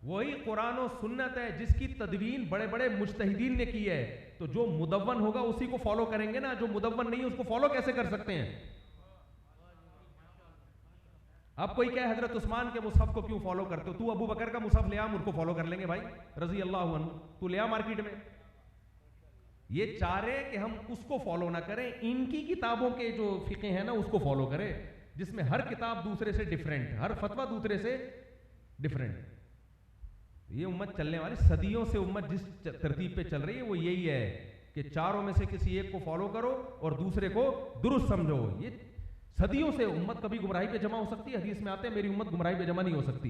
وہی قرآن و سنت ہے جس کی تدوین بڑے بڑے مجتہدین نے کی ہے. تو جو مدون ہوگا اسی کو فالو کریں گے نا، جو مدون نہیں ہے اس کو فالو کیسے کر سکتے ہیں؟ اب کوئی کہے حضرت عثمان کے مصحف کو کیوں فالو کرتے ہو؟ تو ابو بکر کا مصحف لے آ، ان کو فالو کر لیں گے بھائی رضی اللہ عنہ. تو لے آ مارکیٹ میں. یہ چاہ رہے کہ ہم اس کو فالو نہ کریں، ان کی کتابوں کے جو فقہ ہیں نا اس کو فالو کریں، جس میں ہر کتاب دوسرے سے ڈیفرنٹ، ہر فتویٰ دوسرے سے ڈیفرنٹ. یہ امت چلنے والی صدیوں سے امت جس ترتیب پہ چل رہی ہے وہ یہی ہے کہ چاروں میں سے کسی ایک کو فالو کرو اور دوسرے کو درست سمجھو. یہ صدیوں سے امت کبھی گمراہی پہ جمع ہو سکتی ہے؟ حدیث میں آتے ہیں میری امت گمراہی پہ جمع نہیں ہو سکتی.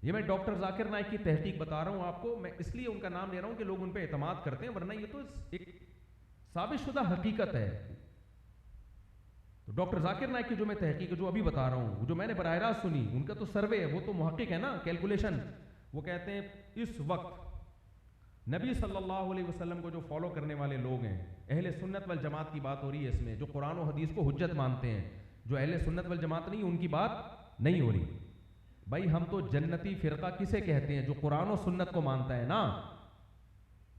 یہ میں ڈاکٹر ذاکر نائک کی تحقیق بتا رہا ہوں آپ کو، میں اس لیے ان کا نام لے رہا ہوں کہ لوگ ان پہ اعتماد کرتے ہیں، ورنہ یہ تو ایک ثابت شدہ حقیقت ہے. تو ڈاکٹر ذاکر نائک کی جو میں تحقیق جو ابھی بتا رہا ہوں، جو میں نے براہ راست سنی، ان کا تو سروے ہے، وہ تو محقق ہے نا، کیلکولیشن. وہ کہتے ہیں اس وقت نبی صلی اللہ علیہ وسلم کو جو فالو کرنے والے لوگ ہیں، اہل سنت والجماعت کی بات ہو رہی ہے اس میں، جو قرآن و حدیث کو حجت مانتے ہیں. جو اہل سنت والجماعت نہیں ان کی بات نہیں ہو رہی. بھائی ہم تو جنتی فرقہ کسے کہتے ہیں؟ جو قرآن و سنت کو مانتا ہے نا،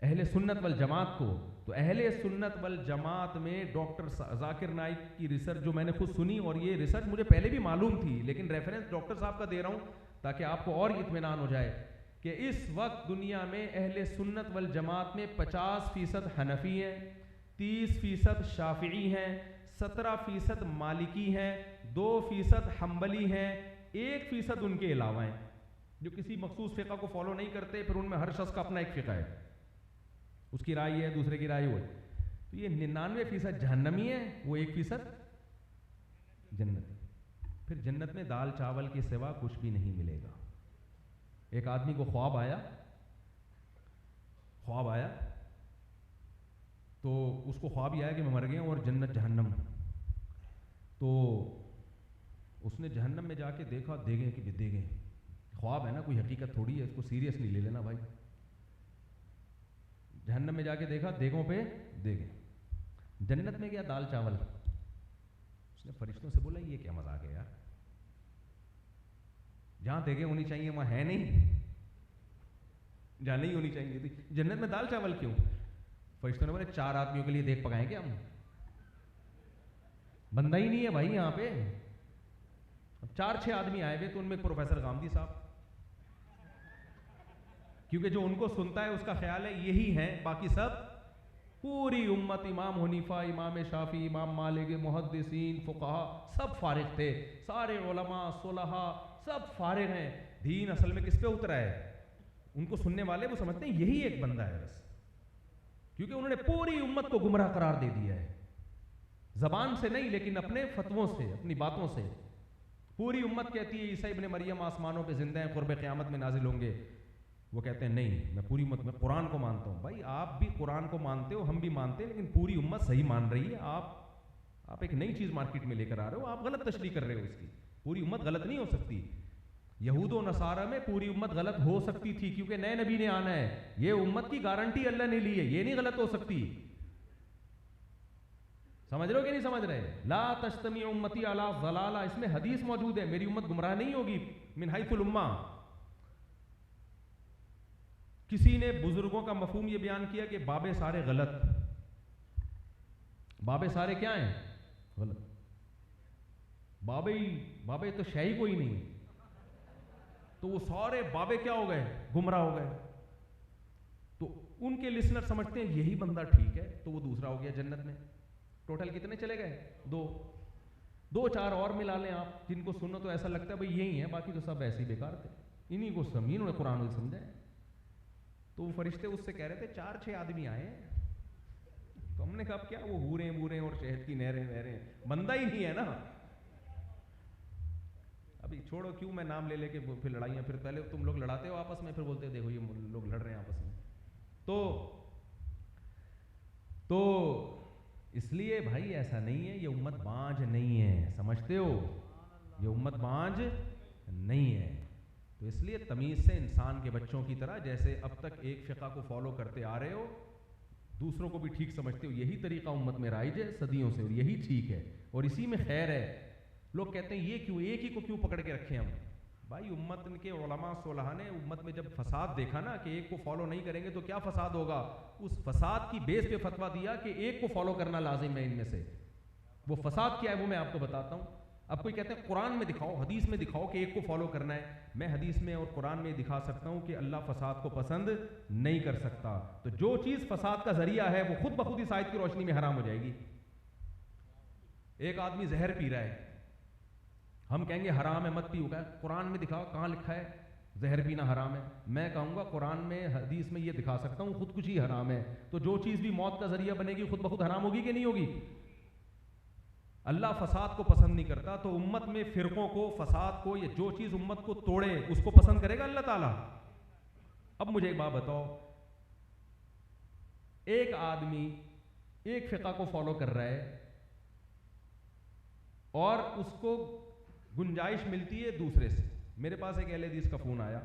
اہل سنت والجماعت کو. تو اہل سنت والجماعت میں ڈاکٹر ذاکر نائک کی ریسرچ جو میں نے خود سنی، اور یہ ریسرچ مجھے پہلے بھی معلوم تھی لیکن ریفرنس ڈاکٹر صاحب کا دے رہا ہوں تاکہ آپ کو اور اطمینان ہو جائے، کہ اس وقت دنیا میں اہل سنت والجماعت میں 50% حنفی ہیں، 30% شافعی ہیں، 17% مالکی ہیں، 2% حنبلی ہیں، 1% ان کے علاوہ ہیں جو کسی مخصوص فقہ کو فالو نہیں کرتے. پھر ان میں ہر شخص کا اپنا ایک فقہ ہے، اس کی رائے ہے، دوسرے کی رائے ہو. تو یہ 99% جہنمی ہے، وہ 1% جنت. پھر جنت میں دال چاول کے سوا کچھ بھی نہیں ملے گا. ایک آدمی کو خواب آیا تو اس کو خواب یہ آیا کہ میں مر گیا ہوں اور جنت جہنم. تو اس نے جہنم میں جا کے دیکھا، دیکھیں خواب ہے نا، کوئی حقیقت تھوڑی ہے، اس کو سیریس نہیں لے لینا بھائی. جہنم میں جا کے دیکھا، دیگوں پہ دیگیں. جنت میں کیا دال چاول. اس نے فرشتوں سے بولا یہ کیا مذاق ہے یار، جہاں دیگیں ہونی چاہیے وہاں ہے نہیں، جہاں نہیں ہونی چاہیے تھی جنت میں دال چاول کیوں؟ فرشتوں نے بولے 4 آدمیوں کے لیے دیکھ پکائیں گے ہم، بندہ ہی نہیں ہے بھائی یہاں پہ. 4-6 آدمی آئے ہوئے تو ان میں پروفیسر غامدی صاحب، کیونکہ جو ان کو سنتا ہے اس کا خیال ہے یہی ہیں، باقی سب پوری امت، امام حنیفہ، امام شافعی، امام مالک، محدثین، فقہا سب فارغ تھے. سارے علماء صلحاء سب فارغ ہیں. دین اصل میں کس پہ اترا ہے؟ ان کو سننے والے وہ سمجھتے ہیں یہی ایک بندہ ہے بس، کیونکہ انہوں نے پوری امت کو گمراہ قرار دے دیا ہے، زبان سے نہیں لیکن اپنے فتووں سے، اپنی باتوں سے۔ پوری امت کہتی ہے عیسیٰ ابن مریم آسمانوں پہ زندہ ہیں، قرب قیامت میں نازل ہوں گے، وہ کہتے ہیں نہیں میں پوری امت میں قرآن کو مانتا ہوں۔ بھائی آپ بھی قرآن کو مانتے ہو، ہم بھی مانتے ہیں، لیکن پوری امت صحیح مان رہی ہے، آپ ایک نئی چیز مارکیٹ میں لے کر آ رہے ہو، آپ غلط تشریح کر رہے ہو اس کی۔ پوری امت غلط نہیں ہو سکتی، یہود و نصارہ میں پوری امت غلط ہو سکتی تھی کیونکہ نئے نبی نے آنا ہے، یہ امت کی گارنٹی اللہ نے لی ہے، یہ نہیں غلط ہو سکتی۔ سمجھ رہے ہو کہ نہیں سمجھ رہے؟ لا تجتمع امتی علی ضلالہ، اس میں حدیث موجود ہے، میری امت گمراہ نہیں ہوگی من حیث الامہ۔ کسی نے بزرگوں کا مفہوم یہ بیان کیا کہ بابے سارے غلط، بابے سارے کیا ہیں؟ غلط۔ بابے تو شے ہی کوئی نہیں، تو وہ سارے بابے کیا ہو گئے؟ گمراہ ہو گئے۔ تو ان کے لسنر سمجھتے ہیں یہی بندہ ٹھیک ہے، تو وہ دوسرا ہو گیا جنت میں۔ ٹوٹل کتنے چلے گئے؟ دو چار اور ملا لیں آپ، جن کو سنو تو ایسا لگتا ہے بھئی یہی ہیں، باقی تو سب ایسے ہی بیکار تھے، انہی کو سمجھی، انہوں نے قرآن کو سمجھا ہے۔ تو وہ فرشتے اس سے کہہ رہے تھے 4-6 آدمی آئے ہیں، تو ہم نے کہا کیا وہ حوریں اور شہد کی نہریں، بندہ ہی نہیں ہے نا۔ ابھی چھوڑو، کیوں میں نام لے کے پھر لڑائیاں، پھر پہلے تم لوگ لڑاتے ہو آپس میں، پھر بولتے ہو دیکھو یہ لوگ لڑ رہے ہیں آپس میں۔ تو اس لیے بھائی ایسا نہیں ہے، یہ امت بانج نہیں ہے، سمجھتے ہو؟ یہ امت بانج نہیں ہے۔ تو اس لیے تمیز سے انسان کے بچوں کی طرح، جیسے اب تک ایک فقہ کو فالو کرتے آ رہے ہو، دوسروں کو بھی ٹھیک سمجھتے ہو، یہی طریقہ امت میں رائج ہے صدیوں سے، اور یہی ٹھیک ہے اور اسی میں خیر ہے۔ لوگ کہتے ہیں یہ کیوں، ایک ہی کو کیوں پکڑ کے رکھیں ہم؟ بھائی امت کے علماء صلحاء نے امت میں جب فساد دیکھا نا کہ ایک کو فالو نہیں کریں گے تو کیا فساد ہوگا، اس فساد کی بیس پہ فتویٰ دیا کہ ایک کو فالو کرنا لازم ہے ان میں سے۔ وہ فساد کیا ہے وہ میں آپ کو بتاتا ہوں۔ اب کوئی کہتے ہیں قرآن میں دکھاؤ، حدیث میں دکھاؤ کہ ایک کو فالو کرنا ہے۔ میں حدیث میں اور قرآن میں دکھا سکتا ہوں کہ اللہ فساد کو پسند نہیں کر سکتا، تو جو چیز فساد کا ذریعہ ہے وہ خود بخود اس آیت کی روشنی میں حرام ہو جائے گی۔ ایک آدمی زہر پی رہا ہے، ہم کہیں گے حرام ہے مت پیو، کہ قرآن میں دکھاؤ کہاں لکھا ہے زہر پینا حرام ہے؟ میں کہوں گا قرآن میں حدیث میں یہ دکھا سکتا ہوں خودکشی حرام ہے، تو جو چیز بھی موت کا ذریعہ بنے گی خود بخود حرام ہوگی کہ نہیں ہوگی؟ اللہ فساد کو پسند نہیں کرتا، تو امت میں فرقوں کو، فساد کو، یا جو چیز امت کو توڑے اس کو پسند کرے گا اللہ تعالیٰ؟ اب مجھے ایک بات بتاؤ، ایک آدمی ایک فقہ کو فالو کر رہا ہے اور اس کو گنجائش ملتی ہے دوسرے سے۔ میرے پاس ایک اہل حدیث کا فون آیا،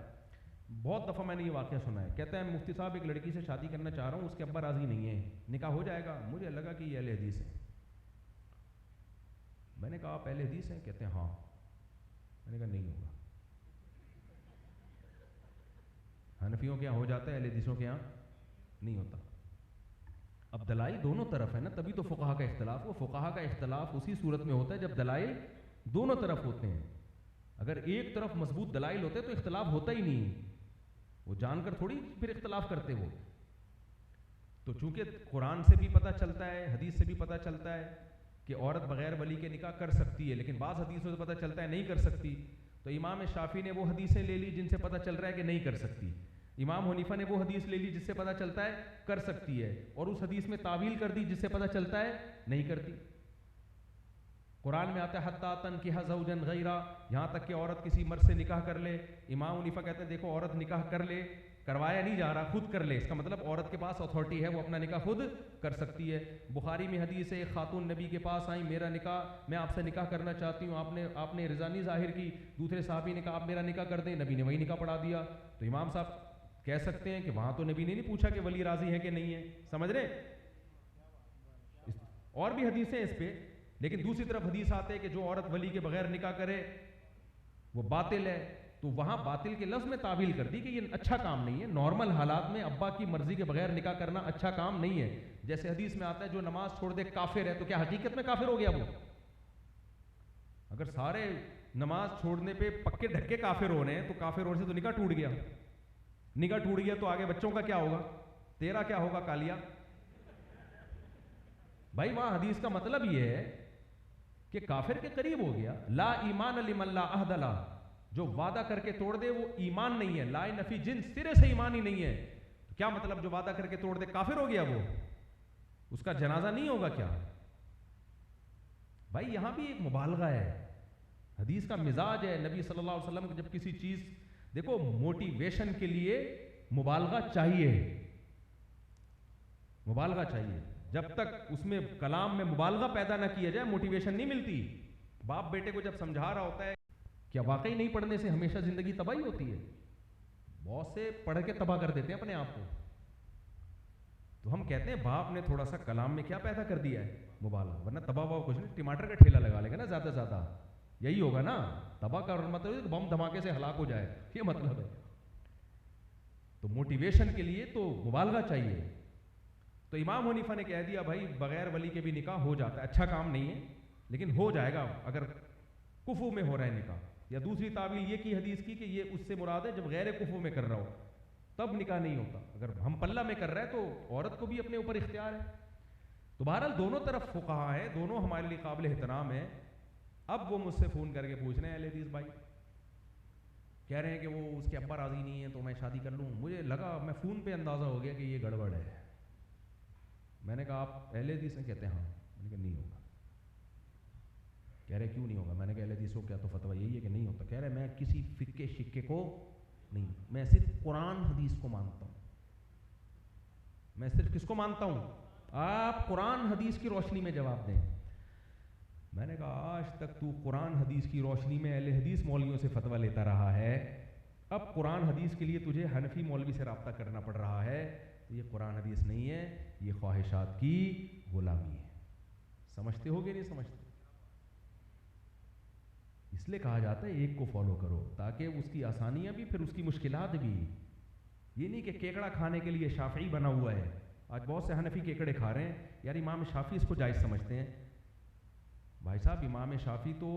بہت دفعہ میں نے یہ واقعہ سنا ہے، کہتا ہے مفتی صاحب ایک لڑکی سے شادی کرنا چاہ رہا ہوں، اس کے ابا راضی نہیں ہے، نکاح ہو جائے گا؟ مجھے لگا کہ یہ اہل حدیث ہے۔ میں نے کہا آپ اہل حدیث ہیں؟ کہتے ہیں ہاں۔ میں نے کہا نہیں ہوگا، حنفیوں کے یہاں ہو جاتا ہے، اہل حدیثوں کے یہاں نہیں ہوتا۔ اب دلائل دونوں طرف ہے نا، تبھی تو فقہا کا اختلاف، وہ فقہا کا اختلاف اسی صورت میں ہوتا ہے جب دلائل دونوں طرف ہوتے ہیں۔ اگر ایک طرف مضبوط دلائل ہوتے تو اختلاف ہوتا ہی نہیں، وہ جان کر تھوڑی پھر اختلاف کرتے وہ۔ تو چونکہ قرآن سے بھی پتہ چلتا ہے، حدیث سے بھی پتہ چلتا ہے کہ عورت بغیر ولی کے نکاح کر سکتی ہے، لیکن بعض حدیثوں سے پتہ چلتا ہے نہیں کر سکتی، تو امام شافعی نے وہ حدیثیں لے لی جن سے پتہ چل رہا ہے کہ نہیں کر سکتی، امام حنیفہ نے وہ حدیث لے لی جس سے پتہ چلتا ہے کر سکتی ہے، اور اس حدیث میں تعویل کر دی جس سے پتہ چلتا ہے نہیں کرتی۔ قرآن میں آتا ہے حتیٰ تنکح زوجا غیرہ، یہاں تک کہ عورت کسی مرد سے نکاح کر لے۔ امام حنیفہ کہتے ہیں دیکھو عورت نکاح کر لے، کروایا نہیں جا رہا، خود کر لے، اس کا مطلب عورت کے پاس اتھارٹی ہے، وہ اپنا نکاح خود کر سکتی ہے۔ بخاری میں حدیث ہے، ایک خاتون نبی کے پاس آئیں، میرا نکاح، میں آپ سے نکاح کرنا چاہتی ہوں، آپ نے رضا نہیں ظاہر کی، دوسرے صحابی نے کہا آپ میرا نکاح کر دیں، نبی نے وہی نکاح پڑھا دیا۔ تو امام صاحب کہہ سکتے ہیں کہ وہاں تو نبی نے نہیں پوچھا کہ ولی راضی ہے کہ نہیں ہے، سمجھ رہے؟ اور بھی حدیثیں اس پہ، لیکن دوسری طرف حدیث آتے ہیں کہ جو عورت ولی کے بغیر نکاح کرے وہ باطل ہے، تو وہاں باطل کے لفظ میں تعویل کر دی کہ یہ اچھا کام نہیں ہے، نارمل حالات میں ابا کی مرضی کے بغیر نکاح کرنا اچھا کام نہیں ہے۔ جیسے حدیث میں آتا ہے جو نماز چھوڑ دے کافر ہے، تو کیا حقیقت میں کافر ہو گیا وہ؟ اگر سارے نماز چھوڑنے پہ پکے ڈھکے کافر ہو رہے ہیں تو کافر ہونے سے تو نکاح ٹوٹ گیا، نکاح ٹوٹ گیا تو آگے بچوں کا کیا ہوگا، تیرا کیا ہوگا کالیا؟ بھائی وہاں حدیث کا مطلب یہ ہے کہ کافر کے قریب ہو گیا۔ لا ایمان لمن لا عہد لہ، جو وعدہ کر کے توڑ دے وہ ایمان نہیں ہے، لا نفی جنس، سرے سے ایمان ہی نہیں ہے. کیا مطلب جو وعدہ کر کے توڑ دے کافر ہو گیا وہ؟ اس کا جنازہ نہیں ہوگا کیا؟ بھائی یہاں بھی ایک مبالغہ ہے، حدیث کا مزاج ہے نبی صلی اللہ علیہ وسلم جب کسی چیز، دیکھو موٹیویشن کے لیے مبالغہ چاہیے، مبالغہ چاہیے. جب تک اس میں کلام میں مبالغہ پیدا نہ کیا جائے موٹیویشن نہیں ملتی. باپ بیٹے کو جب سمجھا رہا ہوتا ہے، کیا واقعی نہیں پڑھنے سے ہمیشہ زندگی تباہی ہوتی ہے؟ بہت سے پڑھ کے تباہ کر دیتے ہیں اپنے آپ کو. تو ہم کہتے ہیں باپ نے تھوڑا سا کلام میں کیا پیدا کر دیا ہے؟ مبالغہ. ورنہ تباہ ہوا کچھ نہیں، ٹماٹر کا ٹھیلا لگا لے گا نا زیادہ سے زیادہ، یہی ہوگا نا. تباہ کا مطلب بم دھماکے سے ہلاک ہو جائے، یہ مطلب ہے. تو موٹیویشن کے لیے تو مبالغہ چاہیے. تو امام حنیفہ نے کہہ دیا بھائی بغیر ولی کے بھی نکاح ہو جاتا ہے، اچھا کام نہیں ہے لیکن ہو جائے گا اگر کفو میں ہو رہا ہے نکاح. یا دوسری تعویل یہ کی حدیث کی کہ یہ اس سے مراد ہے جب غیر کفو میں کر رہا ہو تب نکاح نہیں ہوتا، اگر ہم پلہ میں کر رہے ہیں تو عورت کو بھی اپنے اوپر اختیار ہے. تو بہرحال دونوں طرف فقہا ہیں، دونوں ہمارے لیے قابل احترام ہیں. اب وہ مجھ سے فون کر کے پوچھ رہے ہیں اہل حدیث بھائی، کہہ رہے ہیں کہ وہ اس کے ابا راضی نہیں ہے تو میں شادی کر لوں. مجھے لگا، میں فون پہ اندازہ ہو گیا کہ یہ گڑبڑ ہے. میں نے کہا آپ اہل حدیث ہیں؟ کہتے ہیں ہاں. میں نے کہا نہیں ہوگا. کہہ رہے کیوں نہیں ہوگا؟ میں نے کہا اہل حدیث کو کیا تو فتویٰ یہی ہے کہ نہیں ہوتا. کہہ رہے میں کسی فقے شکے کو نہیں، میں صرف قرآن حدیث کو مانتا ہوں. میں صرف کس کو مانتا ہوں؟ آپ قرآن حدیث کی روشنی میں جواب دیں. میں نے کہا آج تک تو قرآن حدیث کی روشنی میں اہل حدیث مولویوں سے فتویٰ لیتا رہا ہے، اب قرآن حدیث کے لیے تجھے حنفی مولوی سے رابطہ کرنا پڑ رہا ہے. یہ قرآن حدیث نہیں ہے، یہ خواہشات کی غلامی ہے. سمجھتے ہو گے نہیں سمجھتے؟ اس لیے کہا جاتا ہے ایک کو فالو کرو تاکہ اس کی آسانیاں بھی پھر اس کی مشکلات بھی. یہ نہیں کہ کیکڑا کھانے کے لیے شافعی بنا ہوا ہے. آج بہت سے حنفی کیکڑے کھا رہے ہیں، یار امام شافعی اس کو جائز سمجھتے ہیں. بھائی صاحب امام شافعی تو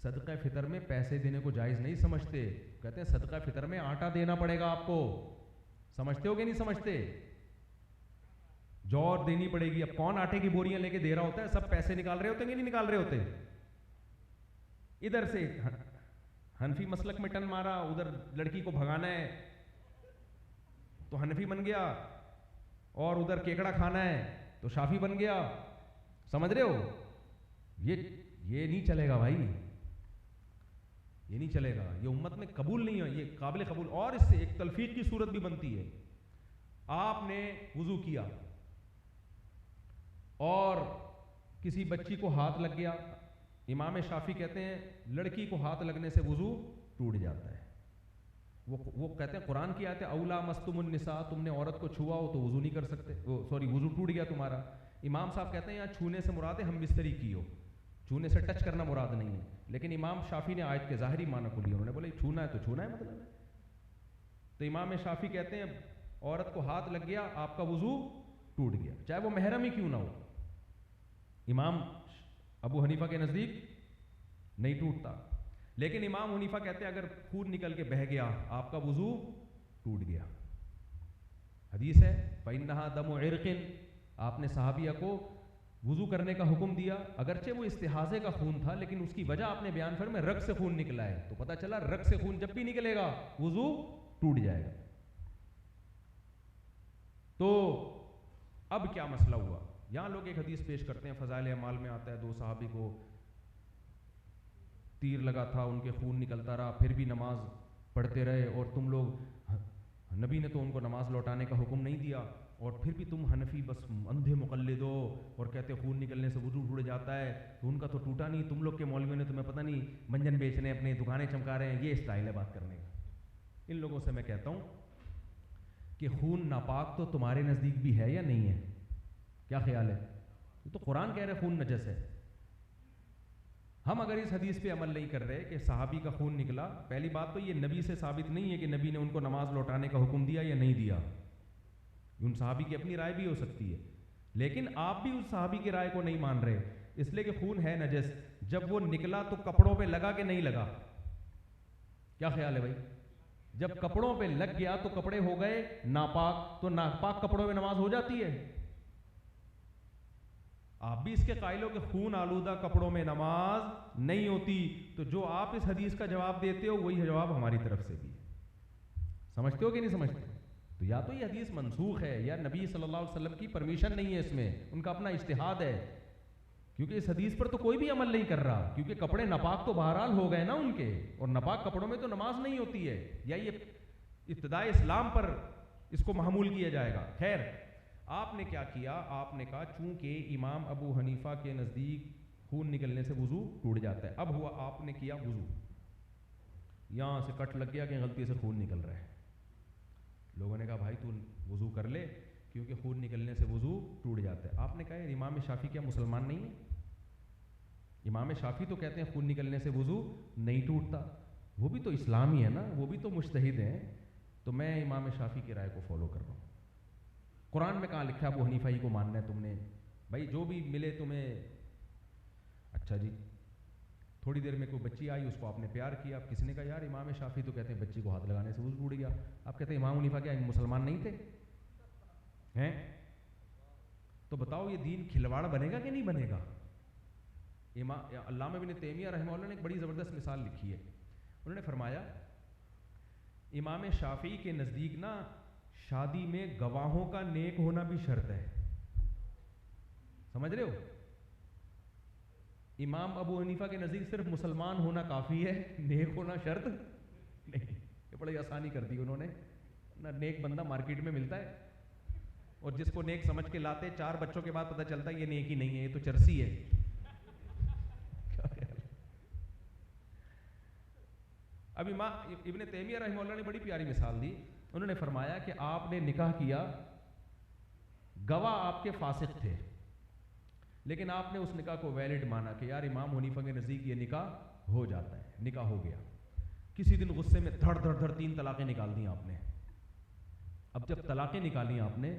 صدقہ فطر میں پیسے دینے کو جائز نہیں سمجھتے، کہتے ہیں صدقہ فطر میں آٹا دینا پڑے گا آپ کو. سمجھتے ہو کہ نہیں سمجھتے؟ جور دینی پڑے گی. اب کون آٹے کی بوریاں لے کے دے رہا ہوتا ہے؟ سب پیسے نکال رہے ہوتے ہیں کہ نہیں نکال رہے ہوتے؟ ادھر سے حنفی مسلک میں ٹن مارا، ادھر لڑکی کو بھگانا ہے تو حنفی بن گیا، اور ادھر کیکڑا کھانا ہے تو شافی بن گیا. سمجھ رہے ہو؟ یہ نہیں چلے گا بھائی، یہ نہیں چلے گا. یہ امت میں قبول نہیں ہے، یہ قابل قبول. اور اس سے ایک تلفیق کی صورت بھی بنتی ہے. آپ نے وضو کیا اور کسی بچی کو ہاتھ لگ گیا. امام شافعی کہتے ہیں لڑکی کو ہاتھ لگنے سے وضو ٹوٹ جاتا ہے. وہ کہتے ہیں قرآن کی آیت ہے اولا مستم النساء، تم نے عورت کو چھوا ہو تو وضو نہیں کر سکتے، وضو ٹوٹ گیا تمہارا. امام صاحب کہتے ہیں یہاں چھونے سے مراد ہے ہم بستری کی ہو، چھونے سے ٹچ کرنا مراد نہیں ہے. لیکن امام شافعی نے آیت کے ظاہری معنی کو لیا، انہوں نے بولے چھونا ہے تو چھونا ہے مطلب ہے. تو امام شافعی کہتے ہیں عورت کو ہاتھ لگ گیا آپ کا وضو ٹوٹ گیا، چاہے وہ محرم ہی کیوں نہ ہو. امام ابو حنیفہ کے نزدیک نہیں ٹوٹتا. لیکن امام حنیفہ کہتے ہیں اگر خون نکل کے بہہ گیا آپ کا وضو ٹوٹ گیا. حدیث ہے فَإِنَّهَا دَمُ عِرْقٍ، آپ نے صحابیہ کو وضو کرنے کا حکم دیا، اگرچہ وہ استحاضے کا خون تھا لیکن اس کی وجہ آپ نے بیان فرمایا رگ سے خون نکلا ہے. تو پتہ چلا رگ سے خون جب بھی نکلے گا وضو ٹوٹ جائے گا. تو اب کیا مسئلہ ہوا؟ یہاں لوگ ایک حدیث پیش کرتے ہیں، فضائل اعمال میں آتا ہے 2 صحابی کو تیر لگا تھا، ان کے خون نکلتا رہا، پھر بھی نماز پڑھتے رہے، اور تم لوگ، نبی نے تو ان کو نماز لوٹانے کا حکم نہیں دیا، اور پھر بھی تم حنفی بس اندھے مقلد ہو اور کہتے خون نکلنے سے وضو ٹوٹ جاتا ہے. تو ان کا تو ٹوٹا نہیں، تم لوگ کے مولویوں نے تمہیں پتہ نہیں منجن بیچنے اپنے دکانیں چمکا رہے ہیں. یہ اسٹائل ہے بات کرنے کا. ان لوگوں سے میں کہتا ہوں کہ خون ناپاک تو تمہارے نزدیک بھی ہے یا نہیں ہے؟ کیا خیال ہے؟ یہ تو قرآن کہہ رہے خون نجس ہے. ہم اگر اس حدیث پہ عمل نہیں کر رہے کہ صحابی کا خون نکلا، پہلی بات تو یہ نبی سے ثابت نہیں ہے کہ نبی نے ان کو نماز لوٹانے کا حکم دیا یا نہیں دیا. ان صحابی کی اپنی رائے بھی ہو سکتی ہے، لیکن آپ بھی اس صحابی کی رائے کو نہیں مان رہے اس لیے کہ خون ہے نجس. جب وہ نکلا تو کپڑوں پہ لگا کہ نہیں لگا؟ کیا خیال ہے بھائی؟ جب کپڑوں پہ لگ گیا تو کپڑے ہو گئے ناپاک، تو ناپاک کپڑوں میں نماز ہو جاتی ہے؟ آپ بھی اس کے قائل ہو کہ خون آلودہ کپڑوں میں نماز نہیں ہوتی، تو جو آپ اس حدیث کا جواب دیتے ہو وہی جواب ہماری طرف سے بھی ہے۔ سمجھتے ہو کہ نہیں سمجھتے؟ تو یا تو یہ حدیث منسوخ ہے یا نبی صلی اللہ علیہ وسلم کی پرمیشن نہیں ہے، اس میں ان کا اپنا اجتہاد ہے، کیونکہ اس حدیث پر تو کوئی بھی عمل نہیں کر رہا، کیونکہ کپڑے ناپاک تو بہرحال ہو گئے نا ان کے، اور ناپاک کپڑوں میں تو نماز نہیں ہوتی ہے، یا یہ ابتداء اسلام پر اس کو محمول کیا جائے گا۔ خیر، آپ نے کیا کیا؟ آپ نے کہا چونکہ امام ابو حنیفہ کے نزدیک خون نکلنے سے وضو ٹوٹ جاتا ہے، اب ہوا آپ نے کیا وضو، یہاں سے کٹ لگ گیا کہ غلطی سے خون نکل رہا ہے، لوگوں نے کہا بھائی تو وضو کر لے کیونکہ خون نکلنے سے وضو ٹوٹ جاتا ہے۔ آپ نے کہا امام شافعی کیا مسلمان نہیں ہے؟ امام شافعی تو کہتے ہیں خون نکلنے سے وضو نہیں ٹوٹتا، وہ بھی تو اسلامی ہے نا، وہ بھی تو مجتہد ہیں، تو میں امام شافعی کی رائے کو فالو کر رہا ہوں۔ قرآن میں کہاں لکھا ہے ابو حنیفہ ہی کو ماننا ہے تم نے؟ بھائی جو بھی ملے تمہیں، اچھا جی تھوڑی دیر میں کوئی بچی آئی، اس کو آپ نے پیار کیا، اب کسی نے کہا یار امام شافعی تو کہتے ہیں بچی کو ہاتھ لگانے سے وضو ٹوٹ گیا، آپ کہتے ہیں امام حنیفہ کیا مسلمان نہیں تھے ہیں؟ تو بتاؤ یہ دین کھلواڑ بنے گا کہ نہیں بنے گا؟ علامہ ابن تیمیہ رحمہ اللہ نے ایک بڑی زبردست مثال لکھی ہے، انہوں نے فرمایا امام شافعی کے نزدیک نا شادی میں گواہوں کا نیک ہونا بھی شرط ہے، سمجھ رہے ہو؟ امام ابو حنیفہ کے نزدیک صرف مسلمان ہونا کافی ہے، نیک ہونا شرط نہیں۔ یہ بڑی آسانی کر دی انہوں نے نا، نیک بندہ مارکیٹ میں ملتا ہے، اور جس کو نیک سمجھ کے لاتے 4 بچوں کے بعد پتہ چلتا ہے یہ نیک ہی نہیں ہے، یہ تو چرسی ہے۔ اب ابن تیمیہ رحمہ اللہ نے بڑی پیاری مثال دی، انہوں نے فرمایا کہ آپ نے نکاح کیا، گواہ آپ کے فاسق تھے، لیکن آپ نے اس نکاح کو ویلڈ مانا کہ یار امام حنیفہ کے نزدیک یہ نکاح ہو جاتا ہے، نکاح ہو گیا، کسی دن غصے میں دھڑ دھڑ دھڑ 3 طلاقیں نکال دیں آپ نے۔ اب جب طلاقیں نکالی آپ نے،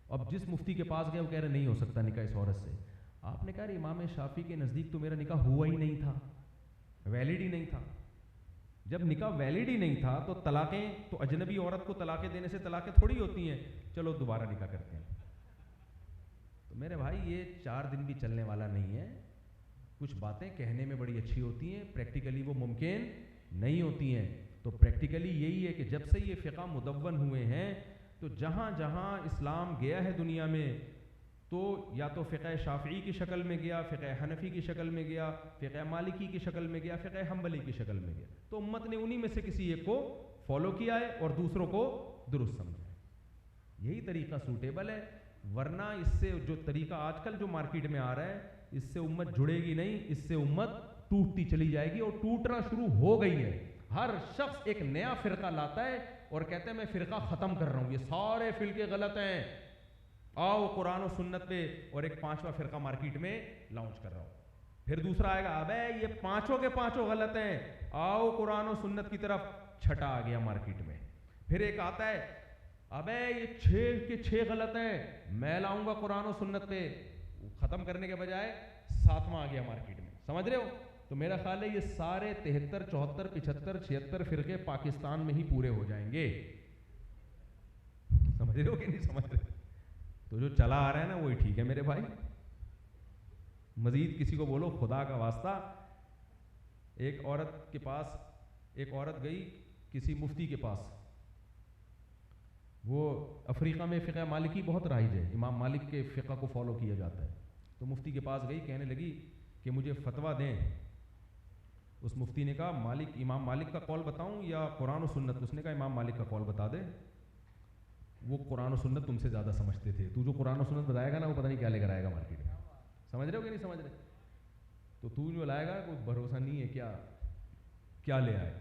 اب جس مفتی کے پاس گئے وہ کہہ رہے نہیں ہو سکتا نکاح اس عورت سے، آپ نے کہا امام شافعی کے نزدیک تو میرا نکاح ہوا ہی نہیں تھا، ویلڈ ہی نہیں تھا۔ جب نکاح ویلڈ ہی نہیں تھا تو طلاقیں تو اجنبی عورت کو طلاقیں دینے سے طلاقیں تھوڑی ہوتی ہیں، چلو دوبارہ نکاح کرتے ہیں۔ تو میرے بھائی یہ 4 دن بھی چلنے والا نہیں ہے، کچھ باتیں کہنے میں بڑی اچھی ہوتی ہیں، پریکٹیکلی وہ ممکن نہیں ہوتی ہیں۔ تو پریکٹیکلی یہی ہے کہ جب سے یہ فقہ مدون ہوئے ہیں تو جہاں جہاں اسلام گیا ہے دنیا میں، تو یا تو فقہ شافعی کی شکل میں گیا، فقہ حنفی کی شکل میں گیا، فقہ مالکی کی شکل میں گیا، فقہ حنبلی کی شکل میں گیا، تو امت نے انہی میں سے کسی ایک کو فالو کیا ہے اور دوسروں کو درست سمجھا ہے۔ یہی طریقہ سوٹیبل ہے، ورنہ اس سے جو طریقہ آج کل جو مارکیٹ میں آ رہا ہے، اس سے امت جڑے گی نہیں، اس سے امت ٹوٹتی چلی جائے گی، اور ٹوٹنا شروع ہو گئی ہے۔ ہر شخص ایک نیا فرقہ لاتا ہے اور کہتا ہے میں فرقہ ختم کر رہا ہوں، یہ سارے فرقے غلط ہیں، آؤ قرآن و سنت پہ، اور ایک 5واں فرقہ مارکیٹ میں لانچ کر رہا ہوں۔ پھر دوسرا آئے گا ابے یہ 5 کے 5 غلط ہیں، آؤ قرآن و سنت کی طرف، چھٹا آ گیا مارکیٹ میں۔ پھر ایک آتا ہے ابے یہ 6 کے 6 غلط ہیں، میں لاؤں گا قرآن و سنت پہ، ختم کرنے کے بجائے 7واں آ گیا مارکیٹ میں، سمجھ رہے ہو؟ تو میرا خیال ہے یہ سارے 73 74 75 76 فرقے پاکستان میں ہی پورے ہو جائیں گے، سمجھ رہے ہو کہ نہیں سمجھ رہے؟ تو جو چلا آ رہا ہے نا وہی ٹھیک ہے میرے بھائی، مزید کسی کو بولو خدا کا واسطہ۔ ایک عورت کے پاس، ایک عورت گئی کسی مفتی کے پاس، وہ افریقہ میں فقہ مالکی بہت رائج ہے، امام مالک کے فقہ کو فالو کیا جاتا ہے، تو مفتی کے پاس گئی، کہنے لگی کہ مجھے فتویٰ دیں۔ اس مفتی نے کہا مالک، امام مالک کا قول بتاؤں یا قرآن و سنت؟ اس نے کہا امام مالک کا قول بتا دے، وہ قرآن و سنت تم سے زیادہ سمجھتے تھے، تو جو قرآن و سنت بتائے گا نا وہ پتہ نہیں کیا لے کر آئے گا مارکیٹ میں، سمجھ رہے ہو کہ نہیں سمجھ رہے؟ تو جو لائے گا کوئی بھروسہ نہیں ہے کیا لے آئے۔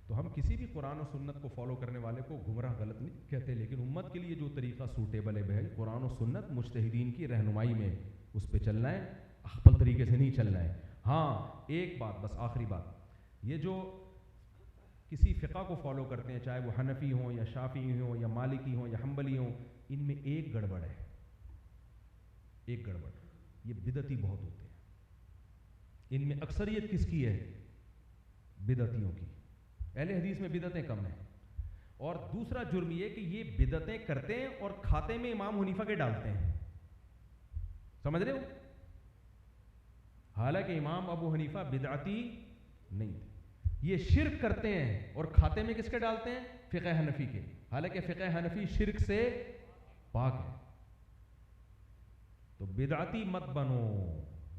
تو ہم کسی بھی قرآن و سنت کو فالو کرنے والے کو گمراہ غلط نہیں کہتے، لیکن امت کے لیے جو طریقہ سوٹیبل ہے بھائی، قرآن و سنت مجتہدین کی رہنمائی میں اس پہ چلنا ہے، اخبل طریقے سے نہیں چلنا ہے۔ ہاں ایک بات بس، آخری بات، یہ جو کسی فقہ کو فالو کرتے ہیں، چاہے وہ حنفی ہوں یا شافعی ہوں یا مالکی ہوں یا حنبلی ہوں، ان میں ایک گڑبڑ ہے، ایک گڑبڑ، یہ بدعتی بہت ہوتے ہیں۔ ان میں اکثریت کس کی ہے؟ بدعتیوں کی۔ اہل حدیث میں بدعتیں کم ہیں، اور دوسرا جرم یہ کہ یہ بدعتیں کرتے ہیں اور کھاتے میں امام حنیفہ کے ڈالتے ہیں، سمجھ رہے ہو؟ حالانکہ امام ابو حنیفہ بدعتی نہیں تھے. یہ شرک کرتے ہیں اور کھاتے میں کس کے ڈالتے ہیں؟ فقہ حنفی کے. حالانکہ فقہ حنفی شرک سے پاک ہے. تو بدعتی مت بنو.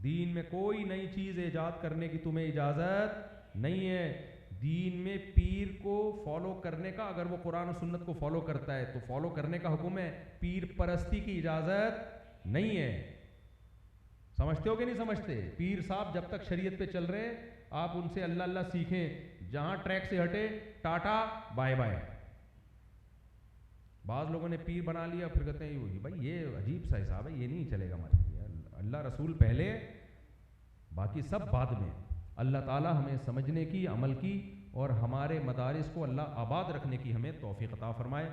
دین میں کوئی نئی چیز ایجاد کرنے کی تمہیں اجازت نہیں ہے. دین میں پیر کو فالو کرنے کا، اگر وہ قرآن و سنت کو فالو کرتا ہے تو فالو کرنے کا حکم ہے. پیر پرستی کی اجازت نہیں ہے. سمجھتے ہو کہ نہیں سمجھتے؟ پیر صاحب جب تک شریعت پہ چل رہے ہیں آپ ان سے اللہ اللہ سیکھیں. جہاں ٹریک سے ہٹے ٹاٹا بائے بائے. بعض لوگوں نے پیر بنا لیا پھر کہتے ہیں بھائی یہ عجیب سا حساب ہے، یہ نہیں چلے گا ہمارے لیے. اللہ رسول پہلے، باقی سب بعد میں. اللہ تعالی ہمیں سمجھنے کی، عمل کی اور ہمارے مدارس کو اللہ آباد رکھنے کی ہمیں توفیق عطا فرمائے.